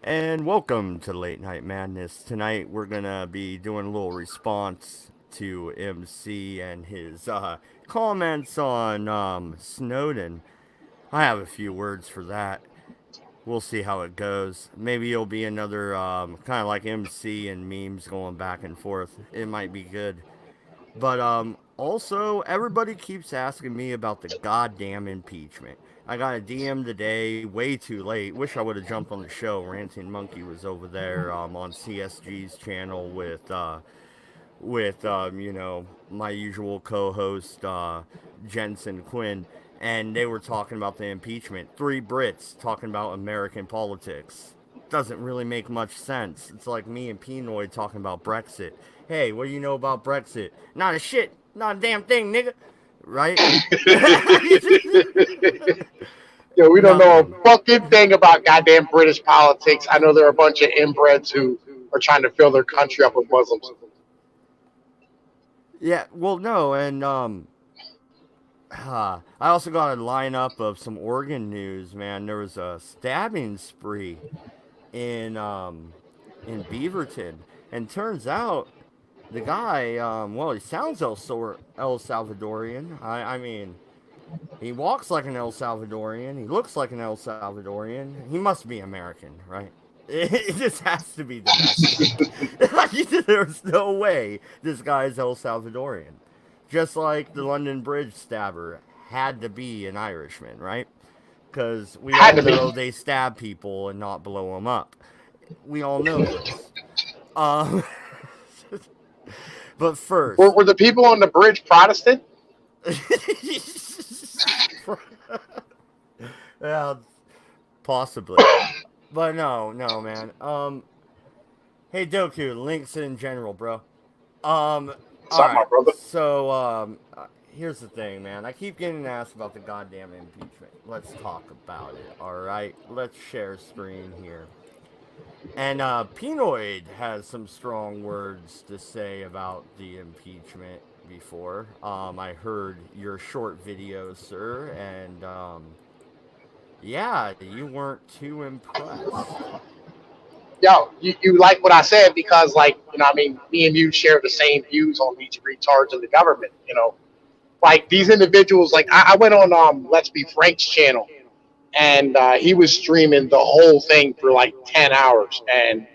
And welcome to Late Night Madness. Tonight we're gonna be doing a little response to MC and his comments on Snowden. I have a few words for that. We'll see how it goes. Maybe it'll be another kind of like MC and memes going back and forth. It might be good. But also, everybody keeps asking me about the goddamn impeachment. I got a DM today, way too late. Wish I would have jumped on the show. Ranting Monkey was over there on CSG's channel with my usual co-host Jensen Quinn, and they were talking about the impeachment. Three Brits talking about American politics. Doesn't really make much sense. It's like me and Pinoy talking about Brexit. Hey, what do you know about Brexit? Not a shit. Not a damn thing, nigga. Right? Yo, we don't know Nothing. a fucking thing about goddamn British politics. I know there are a bunch of inbreds who are trying to fill their country up with Muslims. Yeah, well, no, and I also got a lineup of some Oregon news. Man, there was a stabbing spree in in Beaverton, and turns out the guy, well, he sounds El Salvadorian. I mean, he walks like an El Salvadorian. He looks like an El Salvadorian. He must be American, right? It just has to be domestic. There's no way this guy's El Salvadorian. Just like the London Bridge stabber had to be an Irishman, right? Because we Had all to be. know they stab people and not blow them up. We all know this. Um, but Were, first, were the people on the bridge Protestant? yeah, possibly. But no, no, man. Hey Doku, links in general, bro. Um, What's all up, my right. brother? So, here's the thing, man. I keep getting asked about the goddamn impeachment. Let's talk about it. All right. Let's share screen here. And Pinoid has some strong words to say about the impeachment before. I heard your short video, sir, and yeah, you weren't too impressed. Yo, you like what I said because, like, I mean, me and you share the same views on these retards in the government, Like, these individuals, like, I went on Let's Be Frank's channel, and he was streaming the whole thing for like 10 hours. And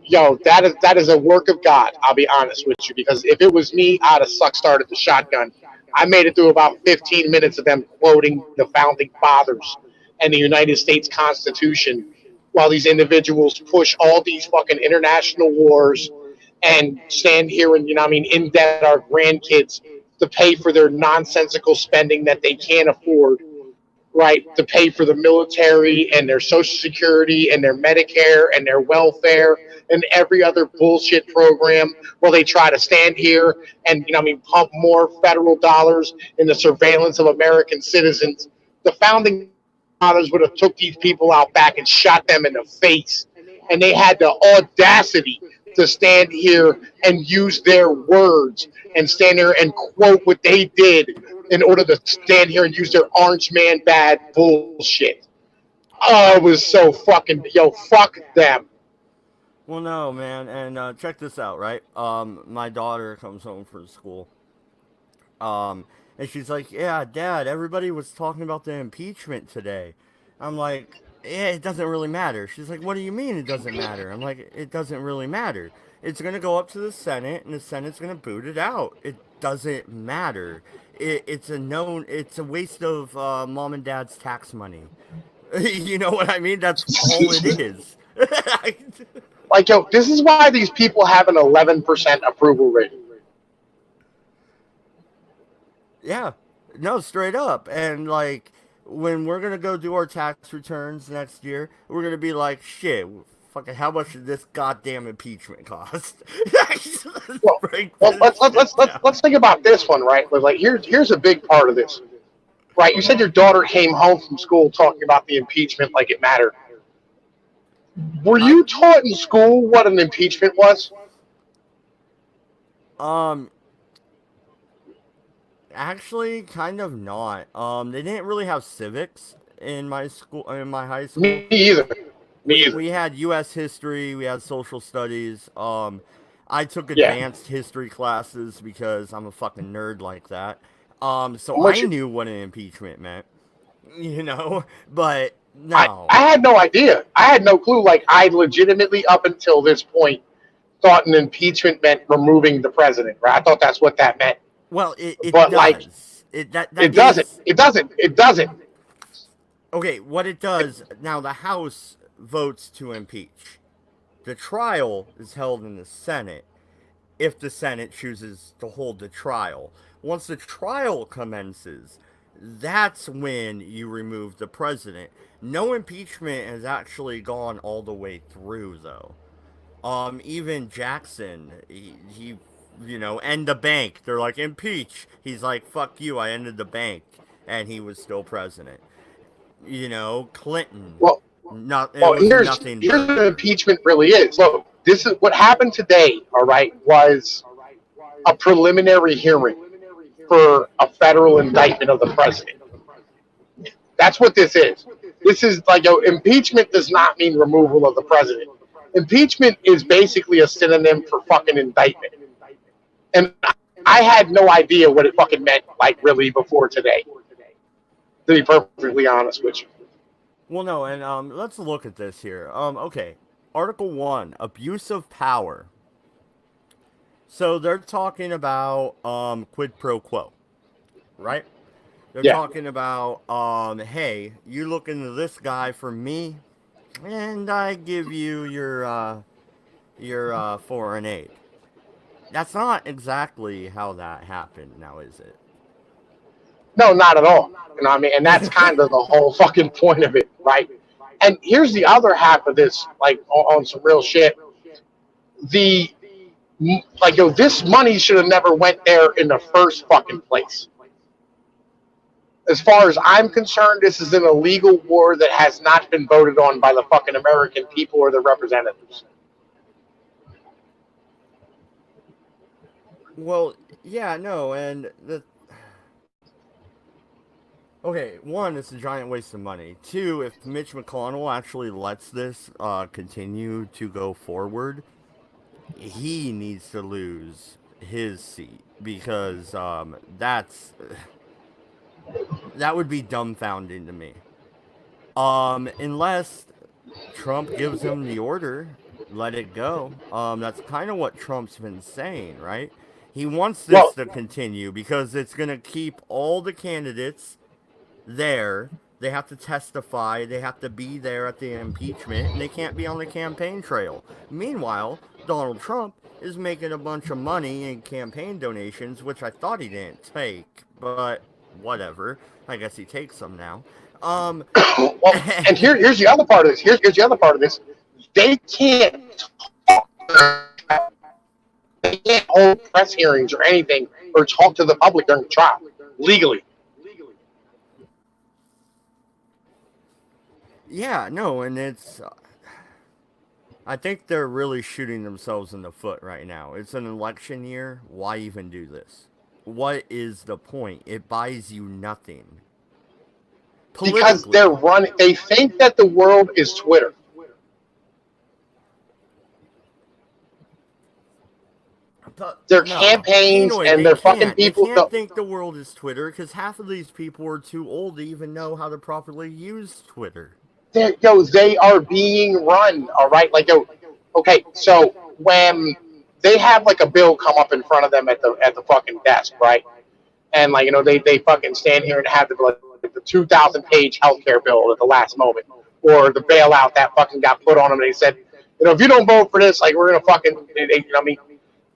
yo, that is a work of God. I'll be honest with you, because if it was me, I'd have suck started the shotgun. I made it through about 15 minutes of them quoting the founding fathers and the United States Constitution, while these individuals push all these fucking international wars and stand here and indebt our grandkids to pay for their nonsensical spending that they can't afford, right, to pay for the military and their social security and their Medicare and their welfare and every other bullshit program, while they try to stand here and pump more federal dollars in the surveillance of American citizens. The founding fathers would have took these people out back and shot them in the face, and they had the audacity to stand here and use their words and stand there and quote what they did in order to stand here and use their orange man bad bullshit. Oh, it was so fucking, yo, fuck them. Well, no, man, and check this out, right? My daughter comes home from school, and she's like, "Yeah, Dad, everybody was talking about the impeachment today." I'm like, "Yeah, it doesn't really matter." She's like, "What do you mean it doesn't matter?" I'm like, "It doesn't really matter. It's gonna go up to the Senate, and the Senate's gonna boot it out. It doesn't matter. It's a known. It's a waste of mom and dad's tax money. You know what I mean? That's all it is." Like, yo, this is why these people have an 11% approval rating. Yeah, no, straight up. And like, when we're gonna go do our tax returns next year, we're gonna be like, shit, fucking, how much did this goddamn impeachment cost? Let's Well, break well this let's let's shit let's let's, down. let's think about this one, right? Like, here's a big part of this, right? You said your daughter came home from school talking about the impeachment like it mattered. Were I you taught in school what an impeachment was? um actually kind of not. They didn't really have civics in my school, in my high Me school. either. Me either. we had U.S. history, we had social studies. I took Yeah, advanced history classes because I'm a fucking nerd like that. So I'm I with you. knew what an impeachment meant, but I no. had no idea. I had no clue. Like I legitimately, up until this point, thought an impeachment meant removing the president. Right? I thought that's what that meant. Well, it But like, does. That it doesn't. is It doesn't. It doesn't. okay. What it does now, the House votes to impeach. The trial is held in the Senate if the Senate chooses to hold the trial. Once the trial commences, that's when you remove the president. No impeachment has actually gone all the way through, though. Even Jackson, he end the bank. They're like, impeach. He's like, fuck you, I ended the bank. And he was still president. Clinton, Well, it well, was a nothing here's what burger. impeachment really is. Look, this is what happened today. All right, was a preliminary hearing for a federal indictment of the president. That's what this is. This is like, impeachment does not mean removal of the president. Impeachment is basically a synonym for fucking indictment. And I had no idea what it fucking meant, like, really, before today, to be perfectly honest with you. Well, no, and let's look at this here. Okay, Article 1, abuse of power. So they're talking about quid pro quo, right? They're Yeah. talking about hey, you look into this guy for me, and I give you your foreign aid. That's not exactly how that happened, now is No, not at all. You know what I mean? And that's kind of the whole fucking point of it, right? And here's the other half of this, like, on some real shit. The like, this money should have never went there in the first fucking place. As far as I'm concerned, this is an illegal war that has not been voted on by the fucking American people or their representatives. Well, yeah, no, and the okay, one, it's a giant waste of money. Two, if Mitch McConnell actually lets this continue to go forward, he needs to lose his seat because that would be dumbfounding to me. Unless Trump gives him the order, let it go. That's kind of what Trump's been saying, right? He wants this Well, to continue because it's going to keep all the candidates there. They have to testify. They have to be there at the impeachment, and they can't be on the campaign trail. Meanwhile, Donald Trump is making a bunch of money in campaign donations, which I thought he didn't take, but whatever. I guess he takes them now. well, and here's the other part of this. Here's the other part of this. They can't they can't hold press hearings or anything or talk to the public during the trial legally. yeah, no, and it's. I think they're really shooting themselves in the foot right now. It's an election year. Why even do this? What is the point? It buys you nothing. Because Politically. they think that the world is Twitter. Their No, campaigns Pinoy, and they their fucking can't. They people. can't think the world is Twitter because half of these people are too old to even know how to properly use Twitter. They are being run. All right, like, okay. So when they have like a bill come up in front of them at the fucking desk, right? And like, they fucking stand here and have the 2,000-page healthcare bill at the last moment, or the bailout that fucking got put on them. And they said, if you don't vote for this, like, we're gonna fucking, I mean,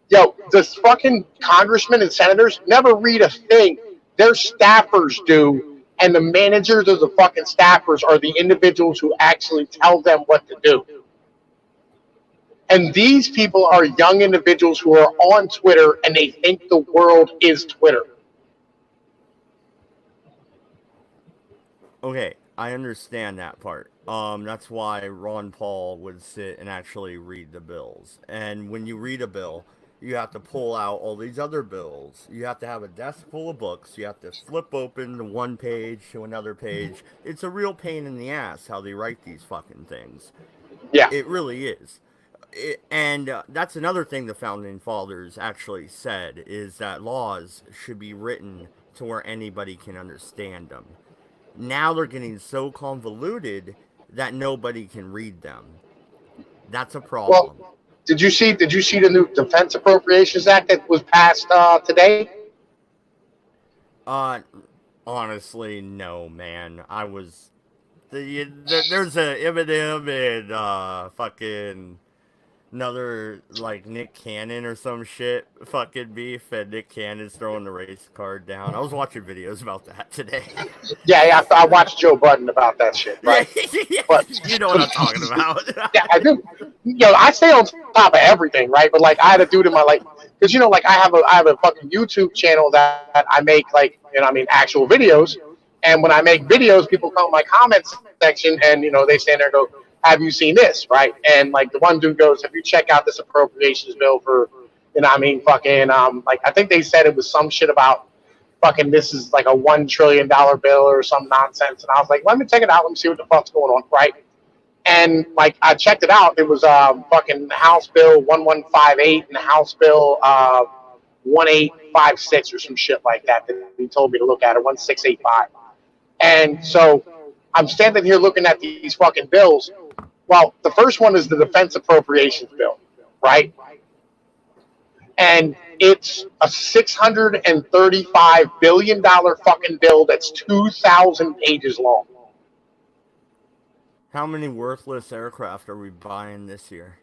the fucking congressmen and senators never read a thing. Their staffers do, and the managers of the fucking staffers are the individuals who actually tell them what to do. And these people are young individuals who are on Twitter and they think the world is Twitter. Okay, I understand that part. That's why Ron Paul would sit and actually read the bills. And when you read a bill, You have to pull out all these other bills. You have to have a desk full of books. You have to flip open one page to another page. It's a real pain in the ass how they write these fucking things. Yeah. It really is. And that's another thing the founding fathers actually said is that laws should be written to where anybody can understand them. Now they're getting so convoluted that nobody can read them. That's a problem. Well, did you see the new Defense Appropriations Act that was passed today? Uh, honestly, no, man. I was there's a Eminem and fucking another like Nick Cannon or some shit fucking beef, and Nick Cannon's throwing the race card down. I was watching videos about that today. Yeah, I watched Joe Budden about that shit, Yeah, right? But you know what I'm talking about. yeah, I do. I stay on top of everything, right? But like, I had a dude in my like, because like I have a fucking YouTube channel that I make like, actual videos, and when I make videos, people come in my comments section, and they stand there and go, "Have you seen this?" Right? And like the one dude goes, "Have you checked out this appropriations bill for, fucking like I think they said it was some shit about." Fucking, this is like a $1 trillion bill or some nonsense, and I was like, let me check it out. Let me see what the fuck's going on, right? And like I checked it out, it was fucking House Bill 1158 and House Bill 1856 or some shit like that he told me to look at, or 1685. And so I'm standing here looking at these fucking bills. Well, the first one is the Defense Appropriations Bill, right? And it's a $635 billion fucking bill that's 2,000 pages long. How many worthless aircraft are we buying this year?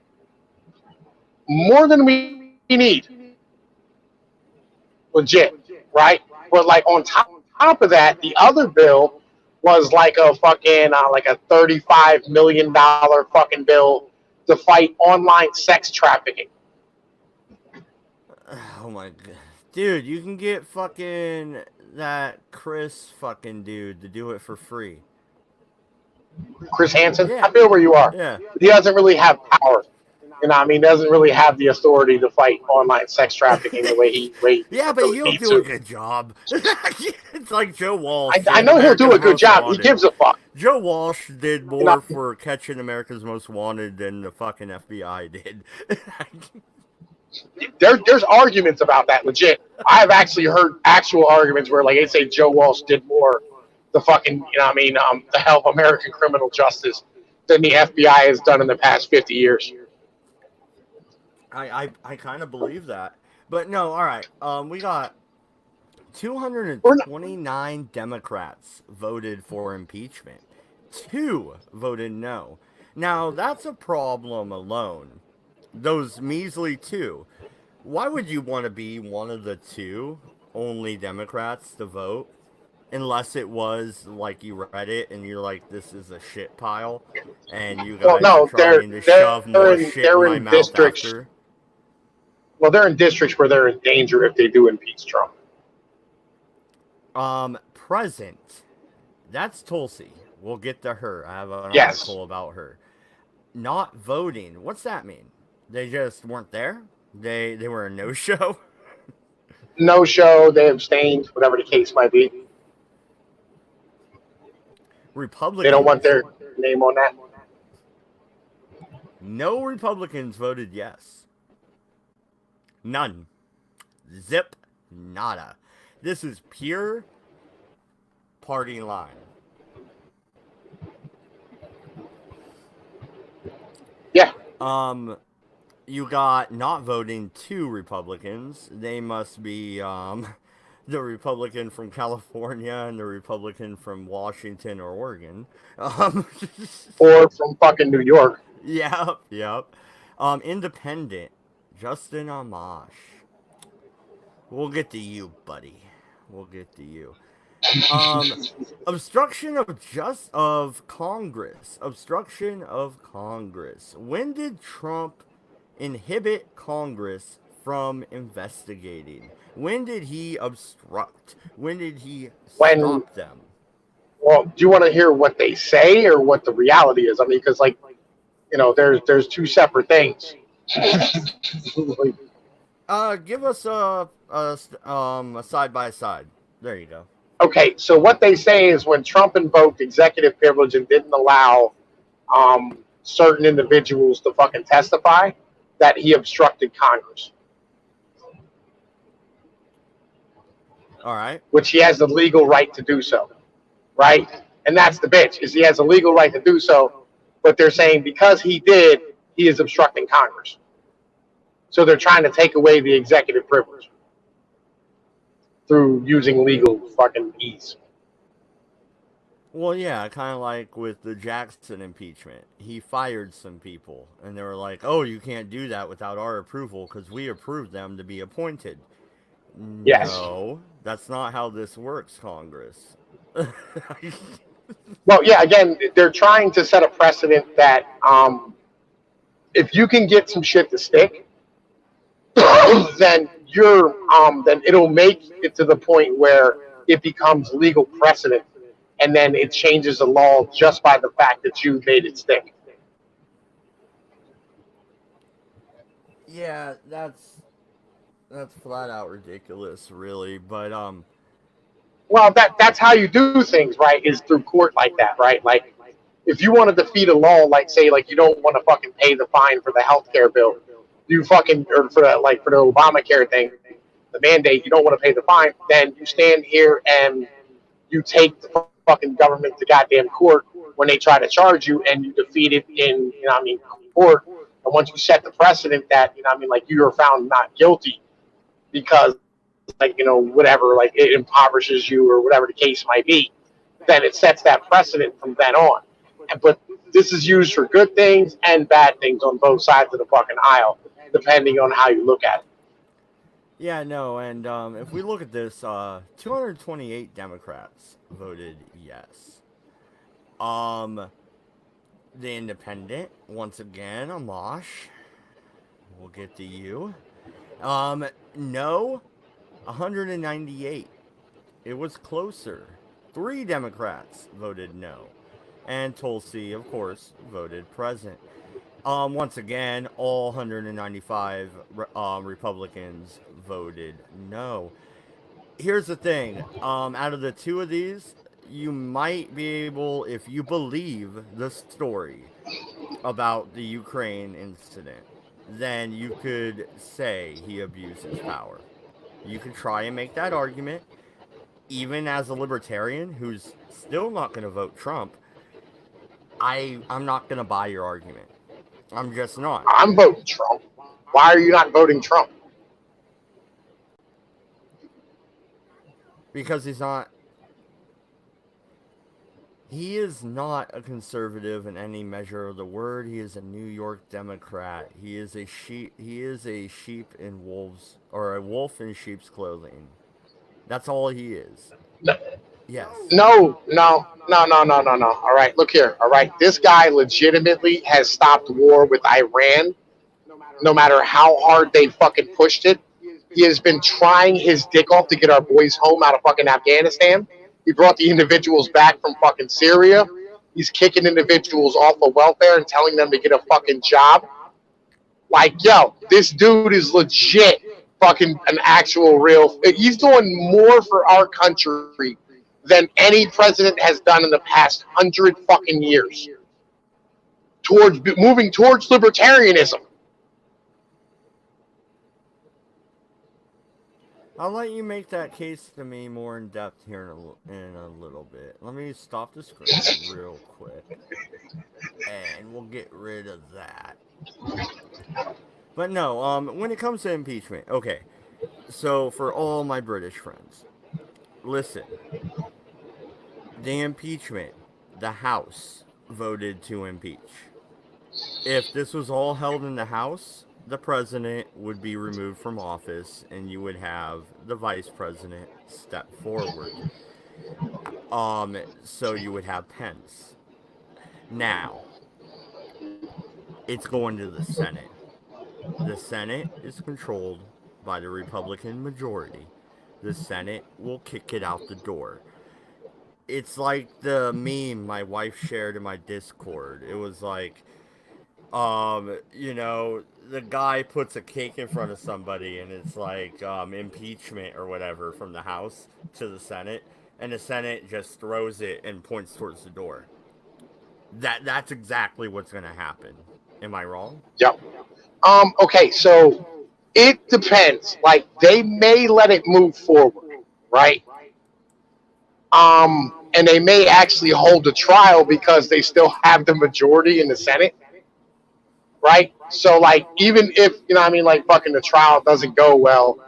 More than we need. Legit, right? But like on top of that, the other bill was like a fucking like a $35 million fucking bill to fight online sex trafficking. Oh my god. Dude, you can get fucking that Chris fucking dude to do it for free. Chris Hansen, Yeah. I feel where you are. Yeah. He doesn't really have power. Doesn't really have the authority to fight online sex trafficking the way he Yeah, but really he'll needs do a to. good job. It's like Joe Walsh. I know he'll do a good job. He gives a fuck. Joe Walsh did more for catching America's Most Wanted than the fucking FBI did. There's arguments about that, legit. I've actually heard actual arguments where like they say Joe Walsh did more to fucking to help American criminal justice than the FBI has done in the past 50 years. I kind of believe that, but no. All right, we got 229 Democrats voted for impeachment. 2 voted no. Now that's a problem alone. Those measly 2. Why would you want to be one of the 2 only Democrats to vote? Unless it was like you read it and you're like, this is a shit pile, and you guys are trying to shove more shit in my mouth after. Well, they're in districts where they're in danger if they do impeach Trump. Present. That's Tulsi. We'll get to her. I have an article about her. Not voting. What's that mean? They just weren't there? They were a no-show? No-show. They abstained, whatever the case might be. Republicans. They don't want their name on that. No Republicans voted yes. None. Zip. Nada. This is pure party line. Yeah. You got not voting 2 Republicans. They must be the Republican from California and the Republican from Washington or Oregon. Or from fucking New York. Yep. Independent. Justin Amash. We'll get to you, buddy. We'll get to you. Obstruction of Congress. Obstruction of Congress. When did Trump inhibit Congress from investigating? When did he obstruct? When did he stop them? Well, do you want to hear what they say or what the reality is? I mean, because there's 2 separate things. Give us a side by side. There you go. Okay, so what they say is when Trump invoked executive privilege and didn't allow certain individuals to fucking testify, that he obstructed Congress, All right. which he has the legal right to do so, right? And that's the bitch, is he has a legal right to do so, but they're saying because he did, he is obstructing Congress. So they're trying to take away the executive privilege through using legal fucking ease. Well, yeah, kind of like with the Jackson impeachment. He fired some people, and they were like, "Oh, you can't do that without our approval because we approved them to be appointed." Yes. No, that's not how this works, Congress. Well, yeah. Again, they're trying to set a precedent that if you can get some shit to stick, then then it'll make it to the point where it becomes legal precedent, and then it changes the law just by the fact that you made it stick. Yeah, that's flat out ridiculous, really. But Well, that's how you do things, right? Is through court like that, right? Like if you want to defeat a law, like say, like you don't want to fucking pay the fine for the healthcare bill, you fucking or for the like for the Obamacare thing, the mandate, you don't want to pay the fine, then you stand here and you take the fucking government to goddamn court when they try to charge you, and you defeat it in court. And once you set the precedent that like you are found not guilty because like whatever, like it impoverishes you or whatever the case might be, then it sets that precedent from then on. But this is used for good things and bad things on both sides of the fucking aisle, depending on how you look at it. yeah, no, and if we look at this, 228 Democrats voted yes. Um, the Independent, once again, Amash. We'll get to you. No, 198. It was closer. 3 Democrats voted no. And Tulsi, of course, voted present. Once again, all 195 Republicans voted no. Here's the thing. Out of the two of these, you might be able, if you believe the story about the Ukraine incident, then you could say he abuses power. You could try and make that argument, even as a libertarian who's still not going to vote Trump. I'm not going to buy your argument. I'm just not. I'm voting Trump. Why are you not voting Trump? Because he's not. He is not a conservative in any measure of the word. He is a New York Democrat. He is a sheep. He is a sheep in wolves, or a wolf in sheep's clothing. That's all he is. Yes. No, no, no, no, no, no, no. All right, look here. All right, this guy legitimately has stopped war with Iran, no matter how hard they fucking pushed it. He has been trying his dick off to get our boys home out of fucking Afghanistan. He brought the individuals back from fucking Syria. He's kicking individuals off of welfare and telling them to get a fucking job. Like, yo, this dude is legit fucking an actual real. He's doing more for our country than any president has done in the past 100 fucking years towards moving towards libertarianism. I'll let you make that case to me more in depth here in a little bit. Let me stop the screen real quick, and we'll get rid of that. But no, when it comes to impeachment, okay. So for all my British friends, listen. The impeachment, the House voted to impeach. If this was all held in the House, the president would be removed from office and you would have the vice president step forward. So you would have Pence. Now, it's going to the Senate. The Senate is controlled by the Republican majority. The Senate will kick it out the door. It's like the meme my wife shared in my Discord. It was like, You know, the guy puts a cake in front of somebody and it's like impeachment or whatever from the House to the Senate, and the Senate just throws it and points towards the door. That's exactly what's gonna happen. Am I wrong? Yep. Okay, so it depends. Like they may let it move forward, right? And they may actually hold a trial because they still have the majority in the Senate, right? So like even if you know what I mean, like fucking the trial doesn't go well,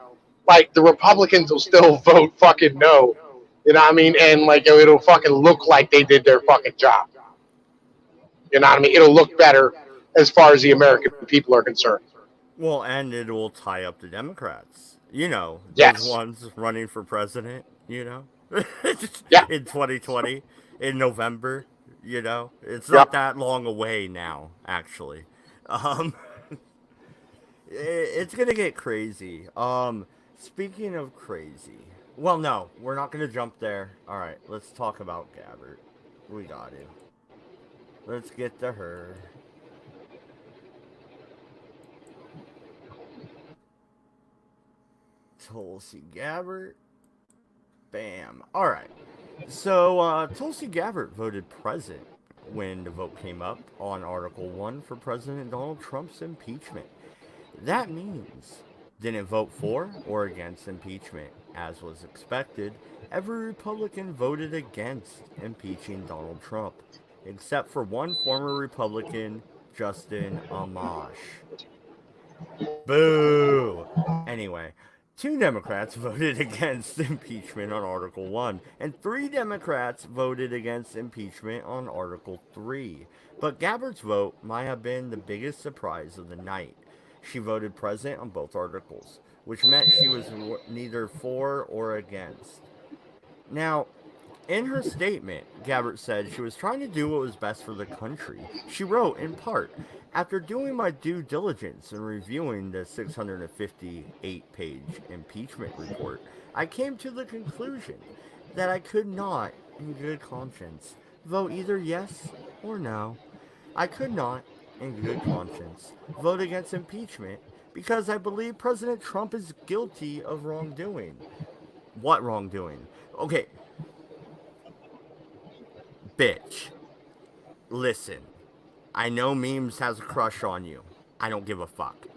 like the Republicans will still vote fucking no. You know what I mean? And like it'll fucking look like they did their fucking job. You know what I mean? It'll look better as far as the American people are concerned. Well, and it will tie up the Democrats. You know, those Yes. ones running for president, you know? Yeah. In 2020, in November, you know? It's not Yep. that long away now, actually. Um, it's going to get crazy. Speaking of crazy. Well, no, we're not going to jump there. All right, let's talk about Gabbard. We got to. Let's get to her. Tulsi Gabbard. Bam. All right. So, Tulsi Gabbard voted present when the vote came up on Article 1 for President Donald Trump's impeachment. That means didn't vote for or against impeachment. As was expected, every Republican voted against impeaching Donald Trump, except for one former Republican, Justin Amash. Boo! Anyway, two Democrats voted against impeachment on Article 1, and three Democrats voted against impeachment on Article 3. But Gabbard's vote might have been the biggest surprise of the night. She voted present on both articles, which meant she was neither for or against. Now, in her statement, Gabbard said she was trying to do what was best for the country. She wrote, in part, after doing my due diligence and reviewing the 658-page impeachment report, I came to the conclusion that I could not, in good conscience, vote either yes or no. I could not, in good conscience, vote against impeachment because I believe President Trump is guilty of wrongdoing. What wrongdoing? Okay, bitch. Listen, I know Memes has a crush on you. I don't give a fuck.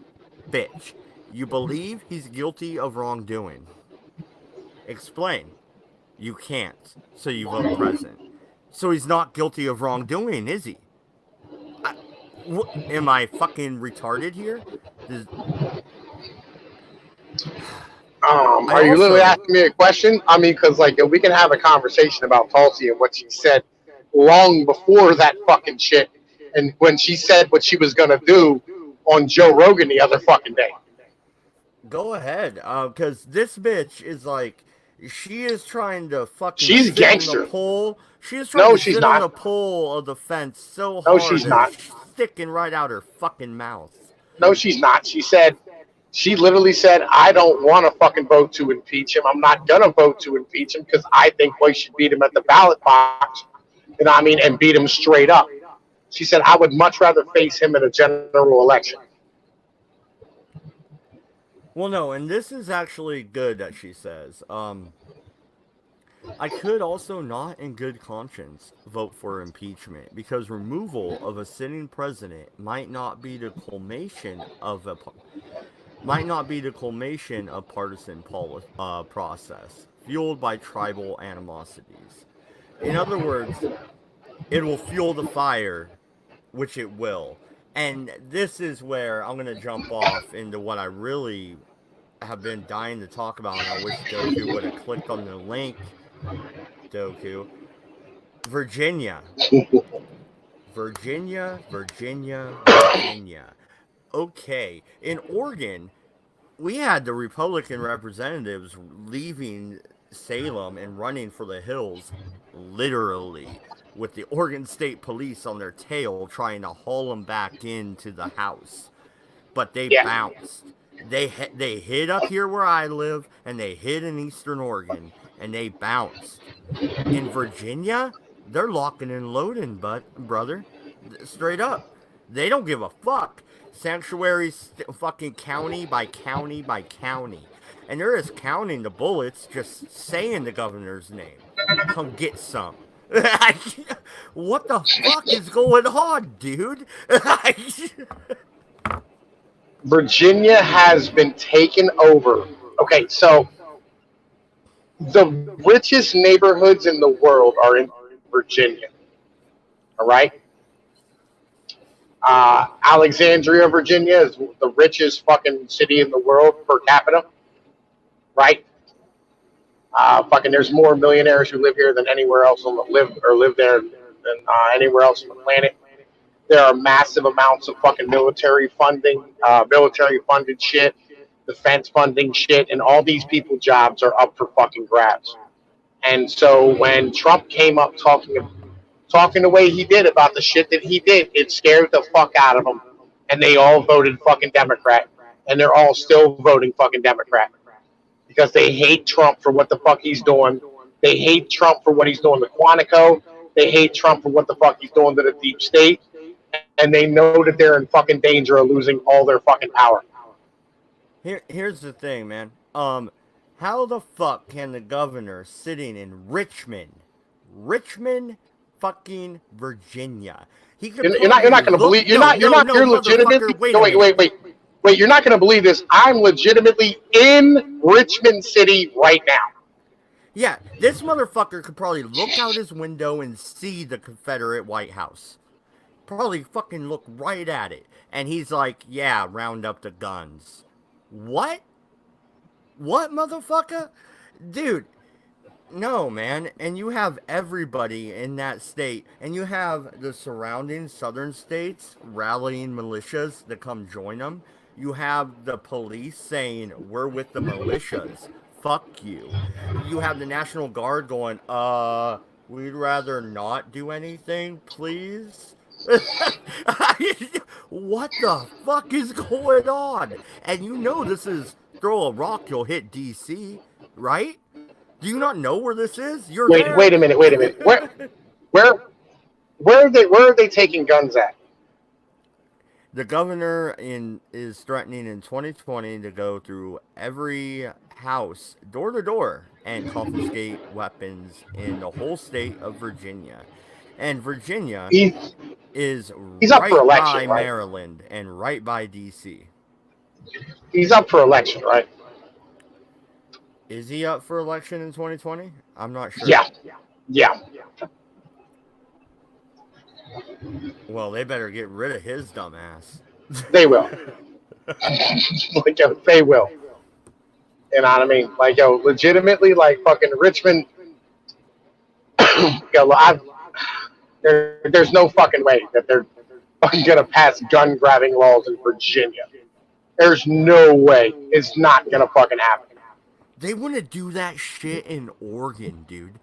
Bitch, you believe he's guilty of wrongdoing. Explain. You can't, so you vote present. So he's not guilty of wrongdoing, is he? Am I fucking retarded here? This, I Are you literally also. asking me a question? I mean, because like we can have a conversation about Tulsi and what she said long before that fucking shit, and when she said what she was gonna do on Joe Rogan the other fucking day. Go ahead, because this bitch is like, she is trying to fucking She's sit on the gangster. pole. She is trying No, to she's sit on not. the pole of the fence so No, hard she's that not. it's sticking right out her fucking mouth. No, she's not. She literally said, I don't want to fucking vote to impeach him. I'm not going to vote to impeach him because I think we should beat him at the ballot box, you know what I mean, and beat him straight up. She said, I would much rather face him in a general election. Well, no, and this is actually good that she says. I could also not, in good conscience, vote for impeachment because removal of a sitting president might not be the culmination of partisan process fueled by tribal animosities. In other words, it will fuel the fire, which it will. And this is where I'm going to jump off into what I really have been dying to talk about, and I wish Doku would have clicked on the link. Doku. Virginia. Virginia, Virginia, Virginia. Okay. In Oregon, we had the Republican representatives leaving Salem and running for the hills, literally, with the Oregon State Police on their tail trying to haul them back into the House. But they Yeah. bounced. They hid up here where I live, and they hid in Eastern Oregon, and they bounced. In Virginia, they're locking and loading, brother. Straight up. They don't give a fuck. Sanctuaries, fucking county by county by county. And they're just counting the bullets, just saying the governor's name. Come get some. What the fuck is going on, dude? Virginia has been taken over. Okay, so the richest neighborhoods in the world are in Virginia. All right. Alexandria, Virginia is the richest fucking city in the world per capita. Right. Fucking, there's more millionaires who live here than anywhere else on the live there than anywhere else on the planet. There are massive amounts of fucking military funding, military funded shit, defense funding shit, and all these people jobs are up for fucking grabs. And so when Trump came up talking the way he did about the shit that he did, it scared the fuck out of them, and they all voted fucking Democrat, and they're all still voting fucking Democrat because they hate Trump for what the fuck he's doing. They hate Trump for what he's doing to Quantico. They hate Trump for what the fuck he's doing to the deep state, and they know that they're in fucking danger of losing all their fucking power. Here's the thing, man. How the fuck can the governor sitting in Richmond, fucking Virginia? You're not going to believe. You're legitimately. Wait. You're not going to believe this. I'm legitimately in Richmond City right now. Yeah, this motherfucker could probably look out his window and see the Confederate White House. Probably fucking look right at it. And he's like, yeah, round up the guns. What? What, motherfucker? Dude, no, man. And you have everybody in that state. And you have the surrounding southern states rallying militias to come join them. You have the police saying, we're with the militias. Fuck you. You have the National Guard going, we'd rather not do anything, please. What the fuck is going on? And you know this is throw a rock, you'll hit DC, right? Do you not know where this is? You're there. Wait a minute. Where are they taking guns at? The governor is threatening in 2020 to go through every house, door to door, and confiscate weapons in the whole state of Virginia. And Virginia is right for election, by right? Maryland and right by DC. He's up for election, right? Is he up for election in 2020? I'm not sure. Yeah. Well, they better get rid of his dumb ass. They will. They will. You know what I mean? Legitimately, fucking Richmond. There's no fucking way that they're fucking gonna pass gun grabbing laws in Virginia. There's no way. It's not gonna fucking happen. They want to do that shit in Oregon, dude.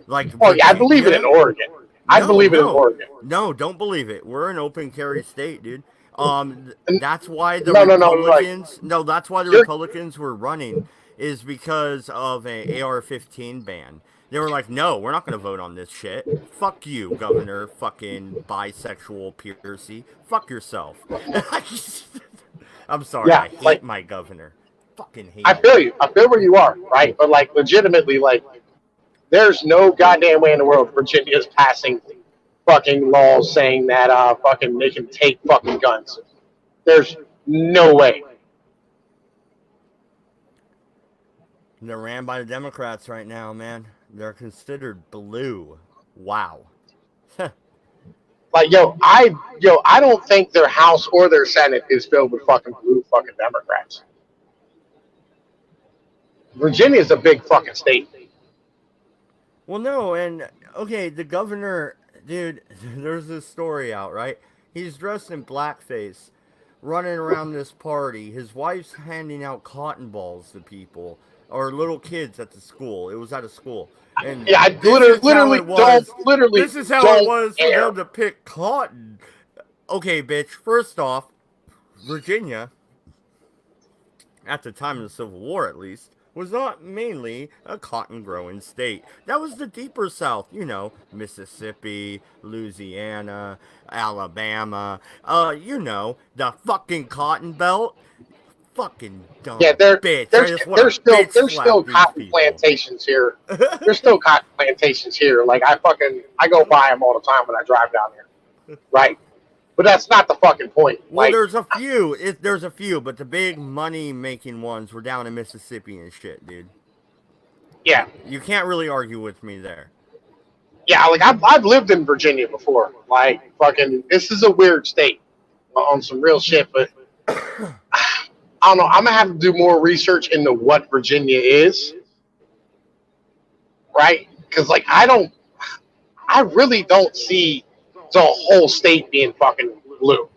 Like, I believe it in Oregon. I believe it in Oregon. No, don't believe it. We're an open carry state, dude. That's why the Republicans. That's why the Republicans were running, is because of an AR-15 ban. They were like, no, we're not going to vote on this shit. Fuck you, Governor fucking bisexual Piercy. Fuck yourself. I'm sorry, I hate my governor. Fucking hate him. Feel you. I feel where you are, right? But, legitimately, there's no goddamn way in the world Virginia is passing fucking laws saying that fucking they can take fucking guns. There's no way. They're ran by the Democrats right now, man. They're considered blue. Wow. I don't think their House or their Senate is filled with fucking blue fucking Democrats. Virginia is a big fucking state. Well, no, and okay, the governor, dude, there's this story out, right? He's dressed in blackface, running around this party. His wife's handing out cotton balls to people or little kids at the school. It was at a school. And yeah, this is how it was for them to pick cotton. Okay, bitch. First off, Virginia, at the time of the Civil War at least, was not mainly a cotton growing state. That was the deeper South, Mississippi, Louisiana, Alabama, the fucking cotton belt. Fucking Yeah, dumb bitch. I just want to bitch there's still slap these cotton people. plantations here. There's still cotton plantations here. Like I go by them all the time when I drive down here, right? But that's not the fucking point. Well, Like, there's a few. There's a few, but the big money making ones were down in Mississippi and shit, dude. yeah, You can't really argue with me there. yeah. Like I've lived in Virginia before. Like fucking, this is a weird state on some real shit. But I don't know. I'm gonna have to do more research into what Virginia is, right? Because like I really don't see the whole state being fucking blue.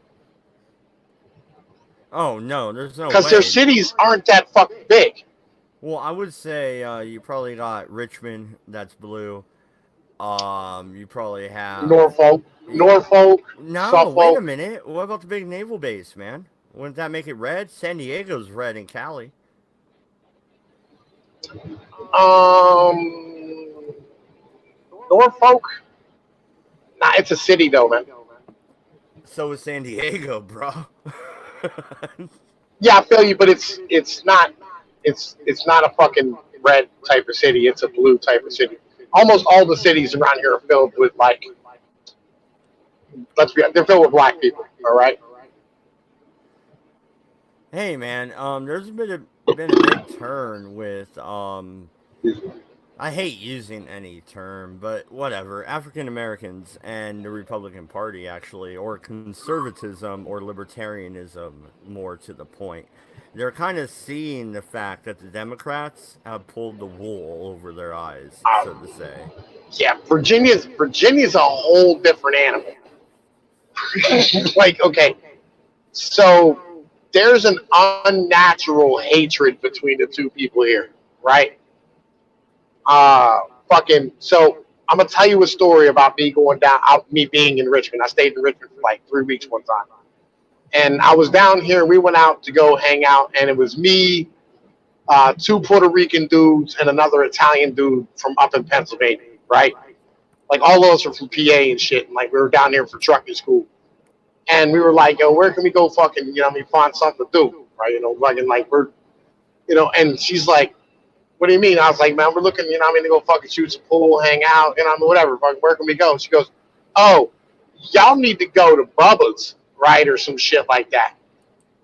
Oh no, there's no Because their way. cities aren't that fucking big. Well, I would say you probably got Richmond, that's blue. You probably have. Norfolk, No, wait a Suffolk. minute. What about the big naval base, man? Wouldn't that make it red? San Diego's red in Cali. Um, Norfolk. Nah, it's a city though, man. So is San Diego, bro. Yeah, I feel you, but it's not a fucking red type of city. It's a blue type of city. Almost all the cities around here are filled with like they're filled with black people. All right. Hey, man. There's been a big turn with I hate using any term, but whatever. African Americans and the Republican Party, actually, or conservatism or libertarianism, more to the point. They're kind of seeing the fact that the Democrats have pulled the wool over their eyes, so to say. Yeah, Virginia's a whole different animal. Like, okay, so there's an unnatural hatred between the two people here, right? Fucking. So I'm gonna tell you a story about me going down, me being in Richmond. I stayed in Richmond for like 3 weeks one time, and I was down here. We went out to go hang out, and it was me, two Puerto Rican dudes, and another Italian dude from up in Pennsylvania, right? Like all of us are from PA and shit, and like we were down here for trucking school, and we were like, yo, where can we go, fucking, find something to do, right? Like we're, and she's like, what do you mean? I was like, man, we're looking, to go fucking shoot some pool, hang out, whatever. Fucking, where can we go? She goes, oh, y'all need to go to Bubba's, right, or some shit like that.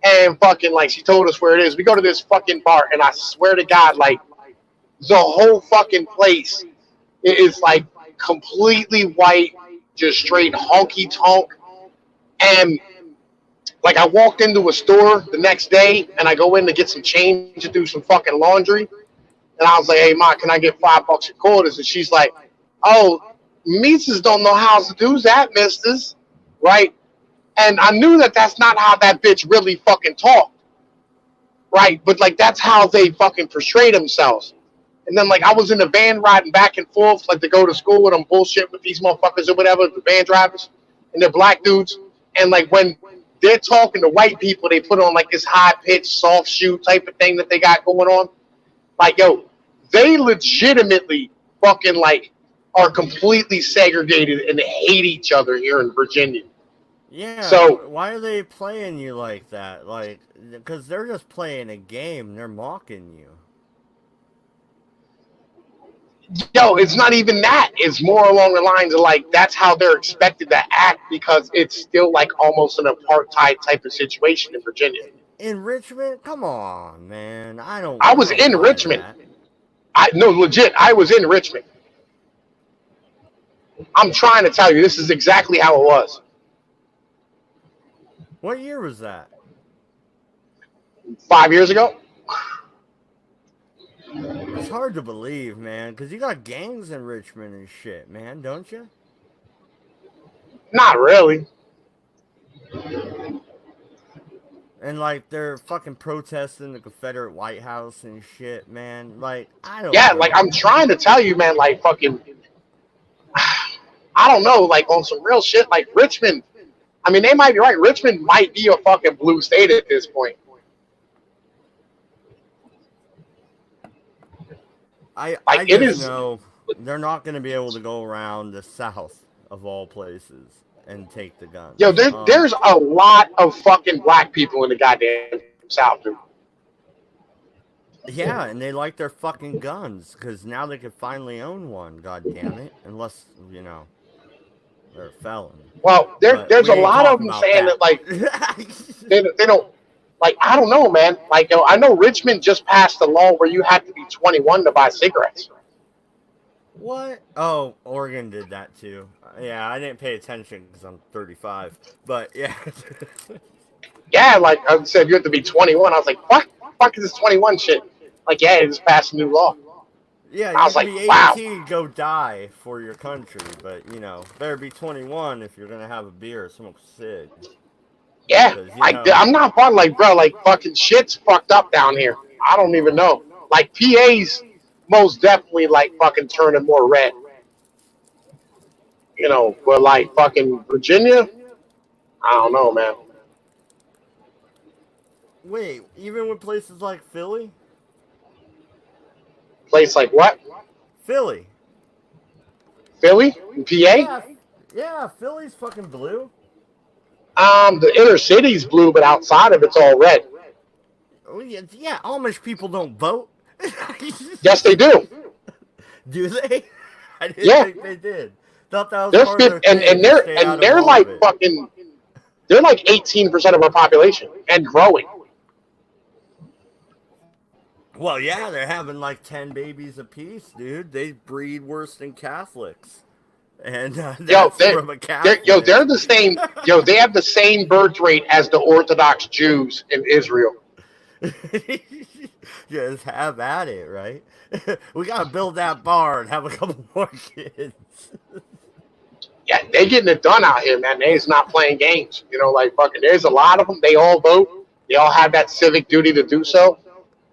And fucking, like, she told us where it is. We go to this fucking bar, and I swear to God, like, the whole fucking place is like completely white, just straight honky tonk. And like, I walked into a store the next day, and I go in to get some change to do some fucking laundry. And I was like, hey, Ma, can I get $5 in quarters? And she's like, oh, Mises don't know how to do that, misters. Right? And I knew that that's not how that bitch really fucking talked. Right? But, like, that's how they fucking portray themselves. And then, like, I was in the van riding back and forth, like, to go to school with them bullshit with these motherfuckers or whatever, the van drivers. And they're black dudes. And, like, when they're talking to white people, they put on, like, this high-pitched, soft shoe type of thing that they got going on. Like, yo, they legitimately fucking, like, are completely segregated and hate each other here in Virginia. Yeah, so why are they playing you like that? Like, because they're just playing a game. They're mocking you. Yo, it's not even that. It's more along the lines of, like, that's how they're expected to act because it's still, like, almost an apartheid type of situation in Virginia. In Richmond? Come on, man. I was in Richmond. No, legit, I was in Richmond. I'm trying to tell you, this is exactly how it was. What year was that? 5 years ago. It's hard to believe, man, because you got gangs in Richmond and shit, man, don't you? Not really. And, like, they're fucking protesting the Confederate White House and shit, man. Like, I don't Yeah, know. like, I'm trying to tell you, man, like, fucking, I don't know, like, on some real shit, like, Richmond, I mean, they might be right. Richmond might be a fucking blue state at this point. I Like it just is. know they're not going to be able to go around the South of all places and take the guns. Yo, there's a lot of fucking black people in the goddamn South, dude. Yeah, and they like their fucking guns because now they can finally own one. God damn it! Unless they're a felon. Well, But there's we a ain't lot of talking them about saying that. that like they don't like. I don't know, man. Like yo, I know Richmond just passed a law where you have to be 21 to buy cigarettes. What? Oh, Oregon did that too. Yeah, I didn't pay attention because I'm 35. But yeah. Yeah, like I said, you have to be 21. I was like, what? Fuck is this 21 shit? Like, yeah, it just passed a new law. Yeah, I you was can like, be wow. 18, go die for your country, but better be 21 if you're gonna have a beer or smoke a cig. Yeah, Cause I'm not fun. Like, bro, like fucking shit's fucked up down here. I don't even know. Like, PA's most definitely like fucking turning more red. But like fucking Virginia, I don't know, man. wait, even with places like Philly, Place like what? Philly, Philly, PA. yeah, yeah, Philly's fucking blue. The inner city's blue, but outside of it's all red. Oh yeah, yeah, Amish people don't vote. Yes, they do. Do they? I didn't Yeah, think they did. Thought that was they're part of their and thing and to they're stay and out of they're all of like it. fucking. They're like 18% of our population and growing. Well, yeah, they're having like 10 babies apiece, dude. They breed worse than Catholics. And Yo, that's from a they're Catholic. the same. Yo, they have the same birth rate as the Orthodox Jews in Israel. Just have at it, right? We got to build that barn, have a couple more kids. Yeah, they getting it done out here, man. They's not playing games. Like fucking. There's a lot of them. They all vote. They all have that civic duty to do so.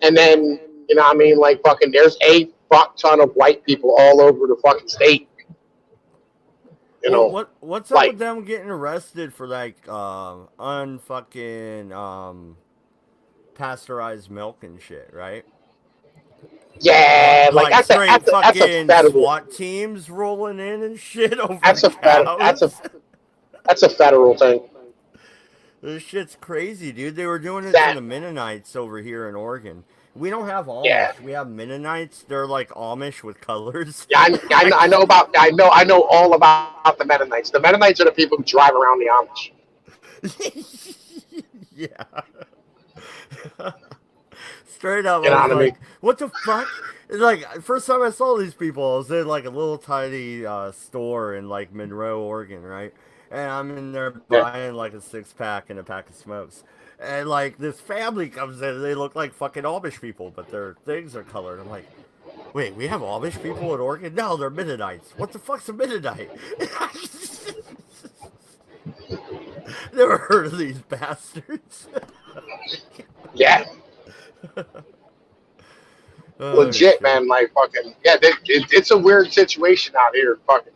And then what I mean, like fucking. There's a fuck ton of white people all over the fucking state. Well, what's up with Like them getting arrested for like unfucking pasteurized milk and shit, right? yeah, like Like straight that's a fucking federal. SWAT teams rolling in and shit over That's a federal. cows. That's a federal thing. This shit's crazy, dude. They were doing it to That the Mennonites over here in Oregon. We don't have yeah. Amish. We have Mennonites. They're like Amish with colors. Yeah, I know about. I know all about the Mennonites. The Mennonites are the people who drive around the Amish. Yeah. Straight up, You I know was what I mean? like, what the fuck? It's like, first time I saw these people, I was in like a little tiny store in like Monroe, Oregon, right? And I'm in there Yeah. buying like a 6-pack and a pack of smokes. And like this family comes in and they look like fucking Amish people, but their things are colored. I'm like, wait, we have Amish people in Oregon? No, they're Mennonites. What the fuck's a Mennonite? Never heard of these bastards. Yeah. Oh, Legit, shit. man. Like fucking yeah. It's a weird situation out here, fucking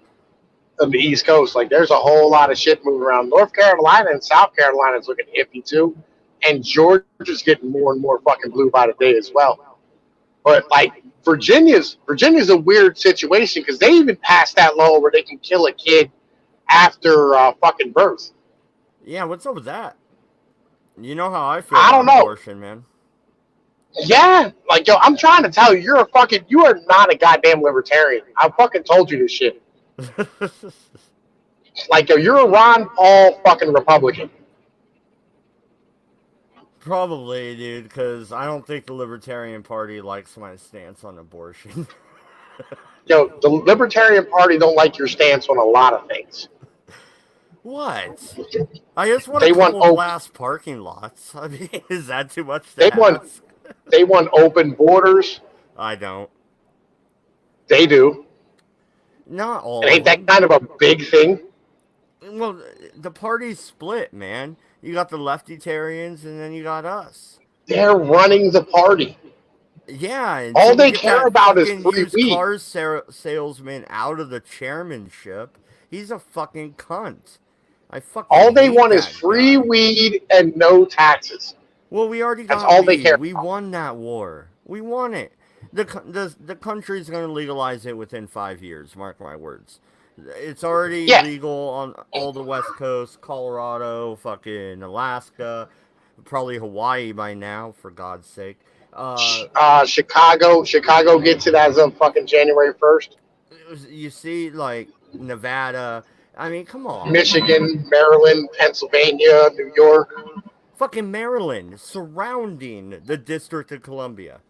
on the East Coast. Like there's a whole lot of shit moving around. North Carolina and South Carolina is looking iffy too, and Georgia's getting more and more fucking blue by the day as well. But like Virginia's a weird situation because they even passed that law where they can kill a kid after fucking birth. Yeah, what's up with that? You know how I feel I about don't know. abortion, man. Yeah, like yo, I'm trying to tell you, you are not a goddamn libertarian. I fucking told you this shit. Like yo, you're a Ron Paul fucking Republican. Probably, dude, because I don't think the Libertarian Party likes my stance on abortion. Yo, the Libertarian Party don't like your stance on a lot of things. What? I just want a They want couple glass parking lots. I mean, is that too much they to want ask? they want open borders. I don't. They do. Not all And of ain't that them. kind of a big thing? Well, the party's split, man. You got the leftitarians, and then you got us. They're running the party. Yeah, All until we they get care that about is fucking free used weed. cars salesman out of the chairmanship, he's a fucking cunt. I fucking All they hate want is that free guy. weed and no taxes. Well, we already That's got all they weed. care We about. won that war. We won it. The country's going to legalize it within 5 years. Mark my words. It's already Yeah, legal on all the West Coast, Colorado, fucking Alaska, probably Hawaii by now, for God's sake. Chicago gets it as of fucking January 1st. You see, like Nevada. I mean, come on. Michigan, Maryland, Pennsylvania, New York. Fucking Maryland, surrounding the District of Columbia.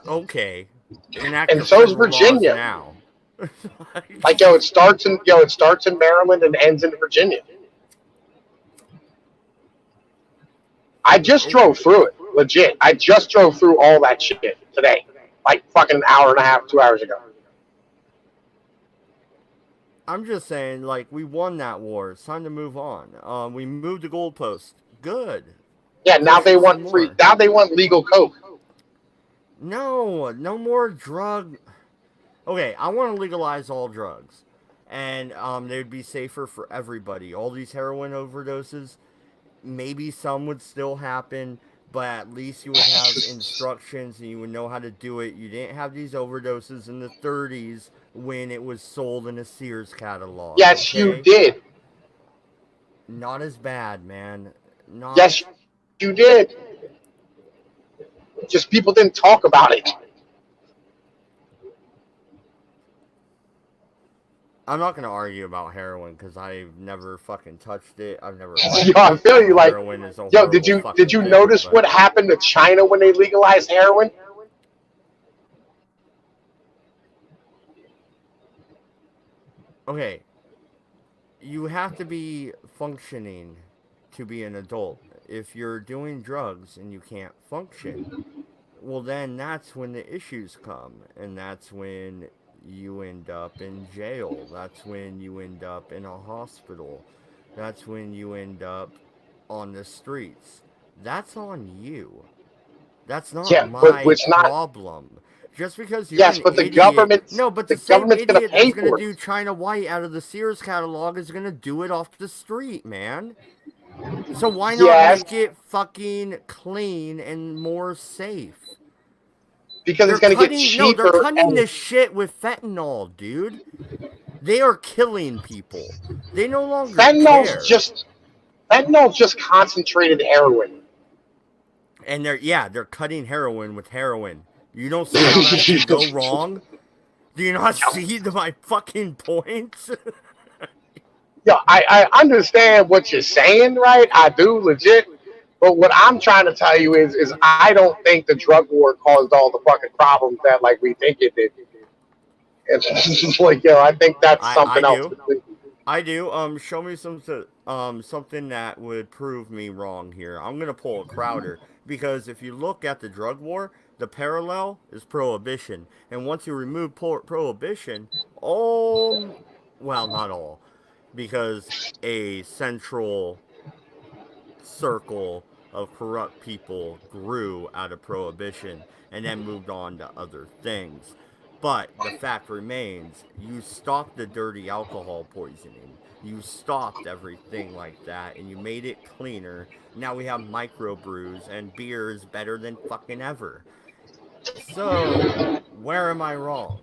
Okay, enact And your so is federal laws Virginia. now. Like it starts in Maryland and ends in Virginia. I just drove through it, legit. I just drove through all that shit today, like fucking an hour and a half, 2 hours ago. I'm just saying, like, we won that war. It's time to move on. We moved the goalpost. Good. Yeah, now Push they it some want free. more. Now they want legal coke. No more drug. Okay, I want to legalize all drugs, and they'd be safer for everybody. All these heroin overdoses, maybe some would still happen, but at least you would have instructions and you would know how to do it. You didn't have these overdoses in the 30s when it was sold in a Sears catalog, Yes, you okay? did. Not as bad, man. Not. Yes, you did. Just people didn't talk about it. I'm not gonna argue about heroin because I've never fucking touched it. I've never Yo, liked I it. feel you. Like, Heroin is a yo, horrible did fucking you thing, notice but what happened to China when they legalized heroin? okay, you have to be functioning to be an adult. If you're doing drugs and you can't function, well, then that's when the issues come, and that's when you end up in jail. That's when you end up in a hospital. That's when you end up on the streets. That's on you. That's not Yeah, but my it's not. problem. Just because you're Yes, an but idiot. No, but the the same government's gonna idiot that's pay going to for do it China White out of the Sears catalog is going to do it off the street, man. So why not yes, make it fucking clean and more safe? because it's gonna get They're cheaper cutting and this shit with fentanyl, dude. They are killing people. They no longer fentanyl's care. just fentanyl's just concentrated heroin. And they're cutting heroin with heroin. You don't see how that can go wrong? Do you not see my fucking points? Yeah, I understand what you're saying, right? I do legit. But what I'm trying to tell you is I don't think the drug war caused all the fucking problems that like we think it did. It's like, I think that's I something else do. completely. I do. Show me something that would prove me wrong here. I'm gonna pull a Crowder because if you look at the drug war, the parallel is prohibition, and once you remove prohibition, all, well, not all, because a central circle of corrupt people grew out of prohibition and then moved on to other things. But the fact remains, you stopped the dirty alcohol poisoning. You stopped everything like that and you made it cleaner. Now we have microbrews and beer is better than fucking ever. So, where am I wrong?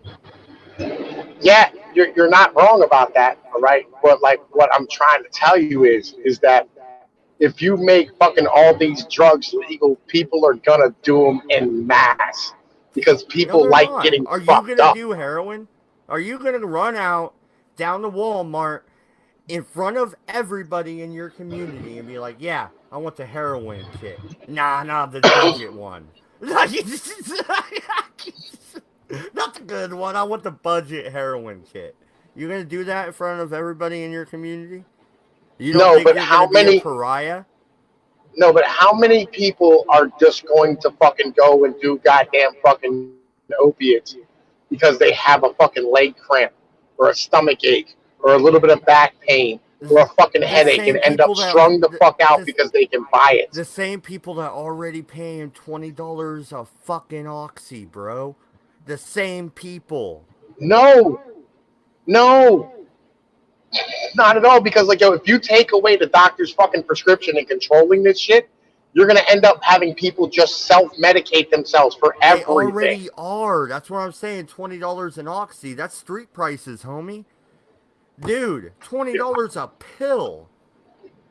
Yeah, you're not wrong about that, all right? But like what I'm trying to tell you is that if you make fucking all these drugs legal, people are gonna do them en masse because No, people they're like not. getting Are you fucked gonna up. do heroin? Are you gonna run out down the Walmart in front of everybody in your community and be like, yeah, I want the heroin kit. Nah, the budget one. Not the good one. I want the budget heroin kit. You gonna do that in front of everybody in your community? You don't No, think but you're how gonna be a many? pariah? No, but how many people are just going to fucking go and do goddamn fucking opiates because they have a fucking leg cramp or a stomach ache or a little bit of back pain or a fucking The headache and same end up people strung the fuck out because they can buy it? the same people that already paying $20 a fucking oxy, bro. The same people. No, no, not at all. Because like, if you take away the doctor's fucking prescription and controlling this shit, you're going to end up having people just self-medicate themselves for They everything. already are. That's what I'm saying. $20 an oxy. That's street prices, homie. Dude, $20 a pill.